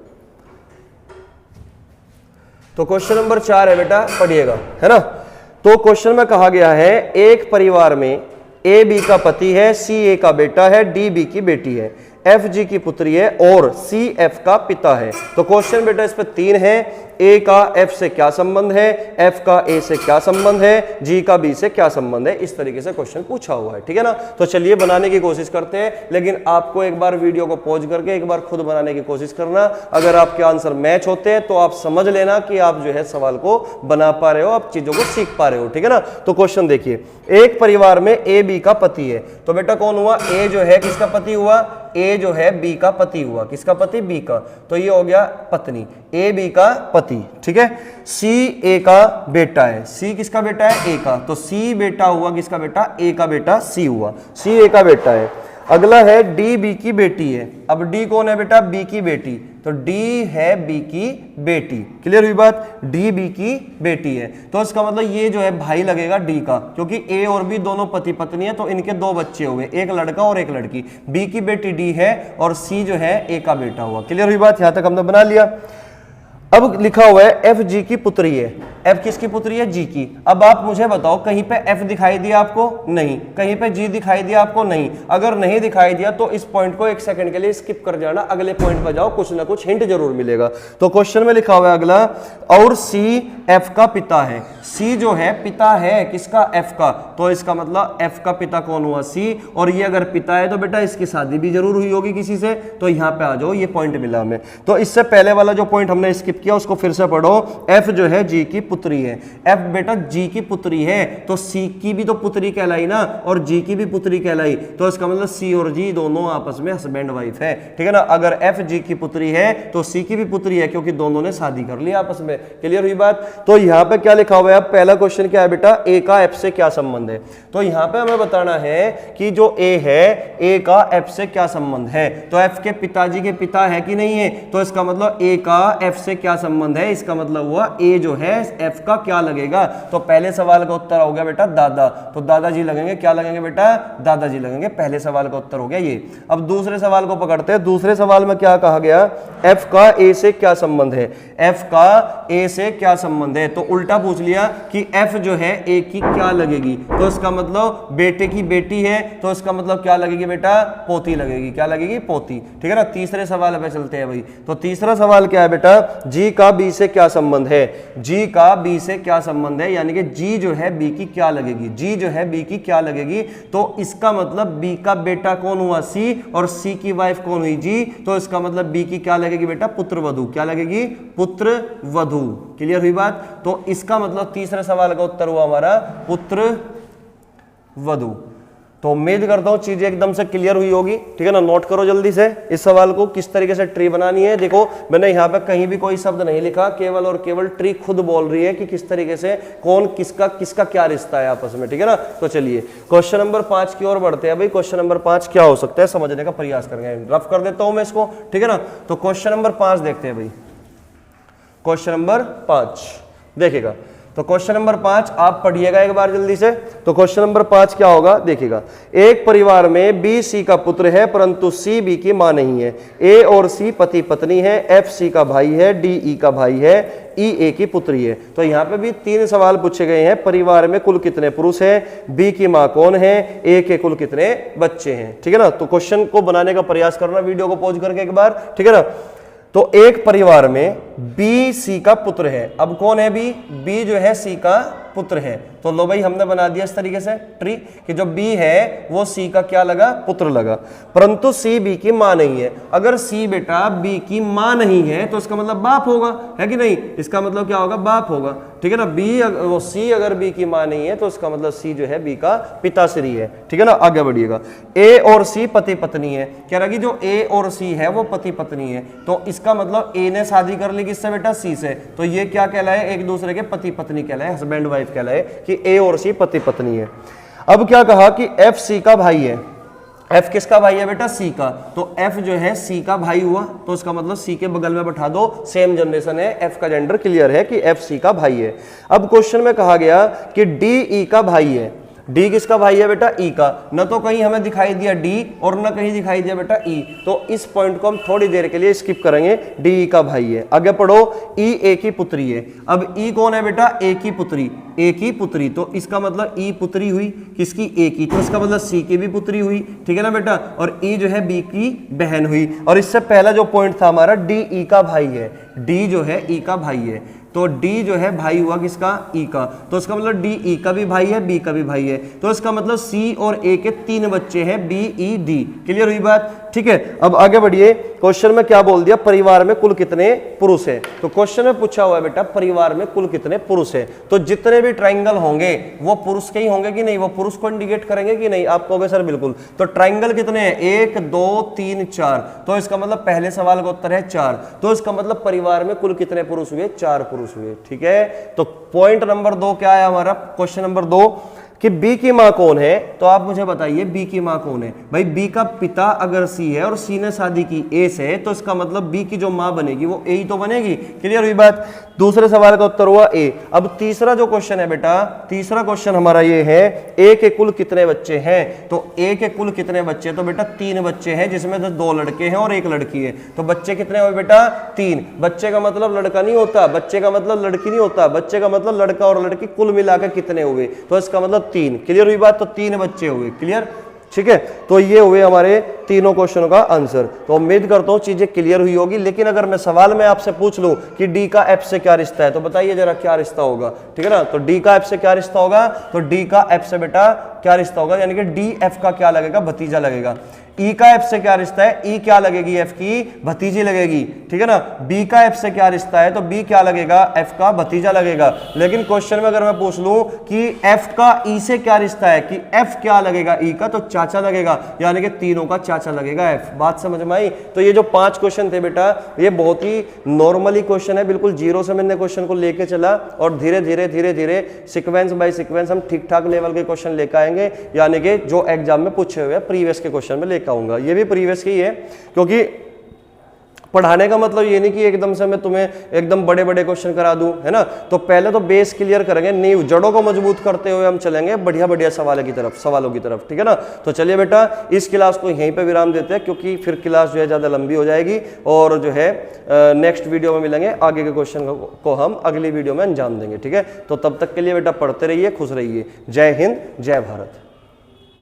तो क्वेश्चन नंबर 4 है बेटा, पढ़िएगा, है ना। तो क्वेश्चन में कहा गया है एक परिवार में ए बी का पति है, सी ए का बेटा है, डी बी की बेटी है, एफ जी की पुत्री है और सी एफ का पिता है। तो क्वेश्चन बेटा इस पे 3 है। ए का एफ से क्या संबंध है, एफ का ए से क्या संबंध है, जी का बी से क्या संबंध है। इस तरीके से क्वेश्चन पूछा हुआ है, ठीक है ना। तो चलिए बनाने की कोशिश करते हैं, लेकिन आपको एक बार वीडियो को पॉज करके एक बार खुद बनाने की कोशिश करना। अगर आपके आंसर मैच होते हैं तो आप समझ लेना कि आप जो है सवाल को बना पा रहे हो, आप चीजों को सीख पा रहे हो, ठीक है ना। तो क्वेश्चन देखिए, एक परिवार में ए बी का पति है। तो बेटा कौन हुआ? ए जो है किसका पति हुआ? ए जो है बी का पति हुआ। किसका पति? बी का। तो ये हो गया पत्नी, ए बी का पति, ठीक है। सी ए का बेटा है। सी किसका बेटा है? ए का। तो सी बेटा हुआ किसका बेटा? ए का बेटा सी हुआ। सी ए का बेटा है। अगला है डी बी की बेटी है। अब डी कौन है बेटा? बी की बेटी। तो डी है बी की बेटी। क्लियर हुई बात? डी बी की बेटी है। तो इसका मतलब ये जो है भाई लगेगा डी का, क्योंकि ए और बी दोनों पति पत्नी है, तो इनके 2 बच्चे हुए, एक लड़का और एक लड़की। बी की बेटी डी है और सी जो है ए का बेटा हुआ। क्लियर हुई बात? यहां तक हमने बना लिया। अब लिखा हुआ है एफ जी की पुत्री है। एफ किसकी पुत्री है? जी की। अब आप मुझे बताओ, कहीं पे एफ दिखाई दिया आपको? नहीं। कहीं पे जी दिखाई दिया आपको? नहीं। अगर नहीं दिखाई दिया तो इस पॉइंट को एक सेकंड के लिए स्किप कर जाना, अगले पॉइंट पर जाओ, कुछ ना कुछ हिंट जरूर मिलेगा। तो क्वेश्चन में लिखा हुआ है अगला, और सी एफ का पिता है। सी जो है पिता है किसका? एफ का। तो इसका मतलब एफ का पिता कौन हुआ? सी। और ये अगर पिता है तो बेटा इसकी शादी भी जरूर हुई होगी किसी से। तो यहाँ पे आ जाओ, ये पॉइंट मिला हमें। तो इससे पहले वाला जो पॉइंट हमने स्किप किया उसको फिर से पढ़ो। एफ जो है जी की पुत्री है। एफ बेटा जी की पुत्री है, तो सी की भी तो पुत्री कहलाई ना, और जी की भी पुत्री कहलाई। तो इसका मतलब सी और जी दोनों आपस में हस्बैंड वाइफ है, ठीक है ना। अगर एफ जी की पुत्री है तो सी की भी पुत्री है, क्योंकि दोनों ने शादी कर ली आपस में। क्लियर हुई बात? तो यहाँ पे क्या लिखा हुआ है? पहला क्वेश्चन क्या है बेटा? ए का एफ से क्या संबंध है। तो यहाँ पे हमें बताना है कि जो ए है, ए का एफ से क्या संबंध है। तो एफ के पिताजी के पिता है कि नहीं है, तो इसका मतलब ए का एफ से क्या संबंध है। इसका मतलब हुआ ए जो है एफ का क्या लगेगा। तो पहले सवाल का उत्तर हो गया बेटा दादा। तो दादाजी लगेंगे, क्या लगेंगे बेटा? दादाजी लगेंगे। पहले सवाल का उत्तर हो गया ये। अब दूसरे सवाल को पकड़ते हैं। दूसरे सवाल में क्या कहा गया? एफ का ए से क्या संबंध है। एफ का ए से क्या संबंध है? तो उल्टा पूछ लिया कि एफ जो है ए की क्या लगेगी। तो इसका मतलब बेटे की बेटी है, तो इसका मतलब क्या लगेगी बेटा? पोती लगेगी। क्या लगेगी? पोती, ठीक है ना। तीसरे सवाल पे चलते हैं भाई। तो तीसरा सवाल क्या है बेटा? जी का बी से क्या संबंध है। जी का बी से क्या संबंध है, यानी कि जी जो है बी की क्या लगेगी। जी जो है बी की क्या लगेगी, तो इसका मतलब बी का बेटा कौन हुआ? सी। और सी की वाइफ कौन हुई? जी। तो इसका मतलब बी की क्या लगेगी बेटा? पुत्र वधू। क्या लगेगी? पुत्र वधू। क्लियर हुई बात? तो इसका मतलब तीसरे सवाल का उत्तर हुआ हमारा पुत्र वधू। तो उम्मीद करता हूं चीजें एकदम से क्लियर हुई होगी, ठीक है ना। नोट करो जल्दी से इस सवाल को, किस तरीके से ट्री बनानी है। देखो मैंने यहाँ पे कहीं भी कोई शब्द नहीं लिखा, केवल और केवल ट्री खुद बोल रही है कि किस तरीके से कौन किसका क्या रिश्ता है आपस में, ठीक है ना। तो चलिए क्वेश्चन नंबर 5 की ओर बढ़ते हैं भाई। क्वेश्चन नंबर 5 क्या हो सकता है समझने का प्रयास करेंगे। रफ कर देता हूं मैं इसको, ठीक है ना। तो क्वेश्चन नंबर 5 देखते हैं भाई। क्वेश्चन नंबर 5 देखिएगा। तो क्वेश्चन नंबर 5 आप पढ़िएगा एक बार जल्दी से। तो क्वेश्चन नंबर 5 क्या होगा देखिएगा। एक परिवार में बी सी का पुत्र है परंतु सी बी की मां नहीं है। ए और सी पति पत्नी है। एफ सी का भाई है, डी ई का भाई है, ई ए की पुत्री है। तो यहाँ पे भी 3 सवाल पूछे गए हैं। परिवार में कुल कितने पुरुष हैं, बी की मां कौन है, ए के कुल कितने बच्चे हैं, ठीक है ना। तो क्वेश्चन को बनाने का प्रयास करना, वीडियो को पॉज करके एक बार, ठीक है ना। तो एक परिवार में बी सी का पुत्र है। अब कौन है बी? बी जो है सी का पुत्र है। तो लो भाई हमने बना दिया इस तरीके से ट्री कि जो बी है वो सी का क्या लगा, पुत्र लगा, परंतु सी बी की मां नहीं है। अगर सी बेटा बी की मां नहीं है तो इसका मतलब बाप होगा, है कि नहीं, इसका मतलब क्या होगा, बाप होगा, ठीक है ना। बी वो सी अगर बी की मां नहीं है तो इसका मतलब सी जो है बी का पिताश्री है, ठीक है ना। आगे बढ़िएगा, ए और सी पति पत्नी है, कह रहा कि जो ए और सी है वो पति पत्नी है, तो इसका मतलब ए ने शादी कर ली किससे बेटा, सी से, तो ये क्या कहलाए, एक दूसरे के पति पत्नी कहलाए, हस्बैंड वाइफ कहलाए कि ए और सी पति पत्नी है। अब क्या कहा कि एफ सी का भाई है, एफ किसका भाई है बेटा, सी का, तो एफ जो है सी का भाई हुआ, तो इसका मतलब सी के बगल में बैठा दो, सेम जनरेशन है, एफ का जेंडर क्लियर है कि एफ सी का भाई है। अब क्वेश्चन में कहा गया कि डी ई का भाई है, डी किसका भाई है बेटा, ई का, न तो कहीं हमें दिखाई दिया डी और न कहीं दिखाई दिया बेटा ई, तो इस पॉइंट को हम थोड़ी देर के लिए स्किप करेंगे, डी ई का भाई है। आगे पढ़ो, ई ए की पुत्री है, अब ई कौन है बेटा, ए की पुत्री, ए की पुत्री, तो इसका मतलब ई पुत्री हुई किसकी, ए की, तो इसका मतलब सी की भी पुत्री हुई, ठीक है ना बेटा, और ई जो है बी की बहन हुई। और इससे पहला जो पॉइंट था हमारा डी ई का भाई है, डी जो है ई का भाई है, तो D जो है भाई हुआ किसका, E का, तो इसका मतलब D E का भी भाई है, B का भी भाई है, तो इसका मतलब C और A के 3 बच्चे हैं, B E D। क्लियर हुई बात, ठीक है। अब आगे बढ़िए, क्वेश्चन में क्या बोल दिया, परिवार में कुल कितने पुरुष है, तो क्वेश्चन में पूछा हुआ है बेटा परिवार में कुल कितने पुरुष है, तो जितने भी ट्राइंगल होंगे वो पुरुष के ही होंगे कि नहीं, वो पुरुष को इंडिकेट करेंगे कि नहीं, आप कहोगे सर बिल्कुल। तो ट्राइंगल कितने हैं, 1 2 3 4, तो इसका मतलब पहले सवाल का उत्तर है 4, तो इसका मतलब परिवार में कुल कितने पुरुष हुए, 4 पुरुष हुए, ठीक है। तो पॉइंट नंबर 2 क्या है हमारा, क्वेश्चन नंबर 2 कि बी की मां कौन है, तो आप मुझे बताइए बी की मां कौन है। भाई बी का पिता अगर सी है और सी ने शादी की ए से, तो इसका मतलब बी की जो मां बनेगी वो ए ही तो बनेगी। क्लियर हुई बात, दूसरे सवाल का उत्तर हुआ ए। अब तीसरा जो क्वेश्चन है बेटा, तीसरा क्वेश्चन हमारा ये है, ए के कुल कितने बच्चे हैं, तो ए के कुल कितने बच्चे, तो बेटा 3 बच्चे हैं, जिसमें से 2 लड़के हैं और 1 लड़की है, तो बच्चे कितने हुए बेटा 3। बच्चे का मतलब लड़का नहीं होता, बच्चे का मतलब लड़की नहीं होता, बच्चे का मतलब लड़का और लड़की कुल मिलाकर कितने हुए, तो इसका मतलब 3। क्लियर हुई बात, तो 3 बच्चे हुए, क्लियर, ठीक है। तो ये हुए हमारे तीनों क्वेश्चनों का आंसर। तो उम्मीद करता हूं चीजें क्लियर हुई होगी। लेकिन अगर मैं सवाल में आपसे पूछ लूं कि डी का एफ से क्या रिश्ता है, तो बताइए जरा क्या रिश्ता होगा, ठीक है ना। तो डी का एफ से क्या रिश्ता होगा, तो डी का एफ से बेटा क्या रिश्ता होगा, यानी कि डी एफ का क्या लगेगा, भतीजा लगेगा। ई का एफ से क्या रिश्ता है, ई क्या लगेगी, एफ की भतीजी लगेगी, ठीक है ना। बी का एफ से क्या रिश्ता है, तो बी क्या लगेगा, एफ का भतीजा लगेगा। लेकिन क्वेश्चन में अगर मैं पूछ लूं कि एफ का ई से क्या रिश्ता है, कि एफ क्या लगेगा ई का, तो चाचा लगेगा, यानी कि तीनों का चाचा लगेगा एफ। बात समझ में आई। तो ये जो 5 क्वेश्चन थे बेटा, ये बहुत ही नॉर्मली क्वेश्चन है, बिल्कुल जीरो से मैंने क्वेश्चन को लेके चला और धीरे धीरे सिक्वेंस बाय सिक्वेंस हम ठीक ठाक लेवल के क्वेश्चन लेकर आएंगे, यानी कि जो एग्जाम में पूछे हुए प्रीवियस के क्वेश्चन में लेकर आऊंगा। ये भी प्रीवियस की है, क्योंकि पढ़ाने का मतलब ये नहीं कि एकदम से मैं तुम्हें एकदम बड़े बड़े क्वेश्चन करा दूं, है ना। तो पहले तो बेस क्लियर करेंगे, नींव जड़ों को मजबूत करते हुए हम चलेंगे बढ़िया सवालों की तरफ, ठीक है ना। तो चलिए बेटा इस क्लास को यहीं पे विराम देते हैं, क्योंकि फिर क्लास जो है ज़्यादा लंबी हो जाएगी और जो है नेक्स्ट वीडियो में मिलेंगे, आगे के क्वेश्चन को हम अगली वीडियो में अंजाम देंगे, ठीक है। तो तब तक के लिए बेटा पढ़ते रहिए, खुश रहिए। जय हिंद, जय भारत।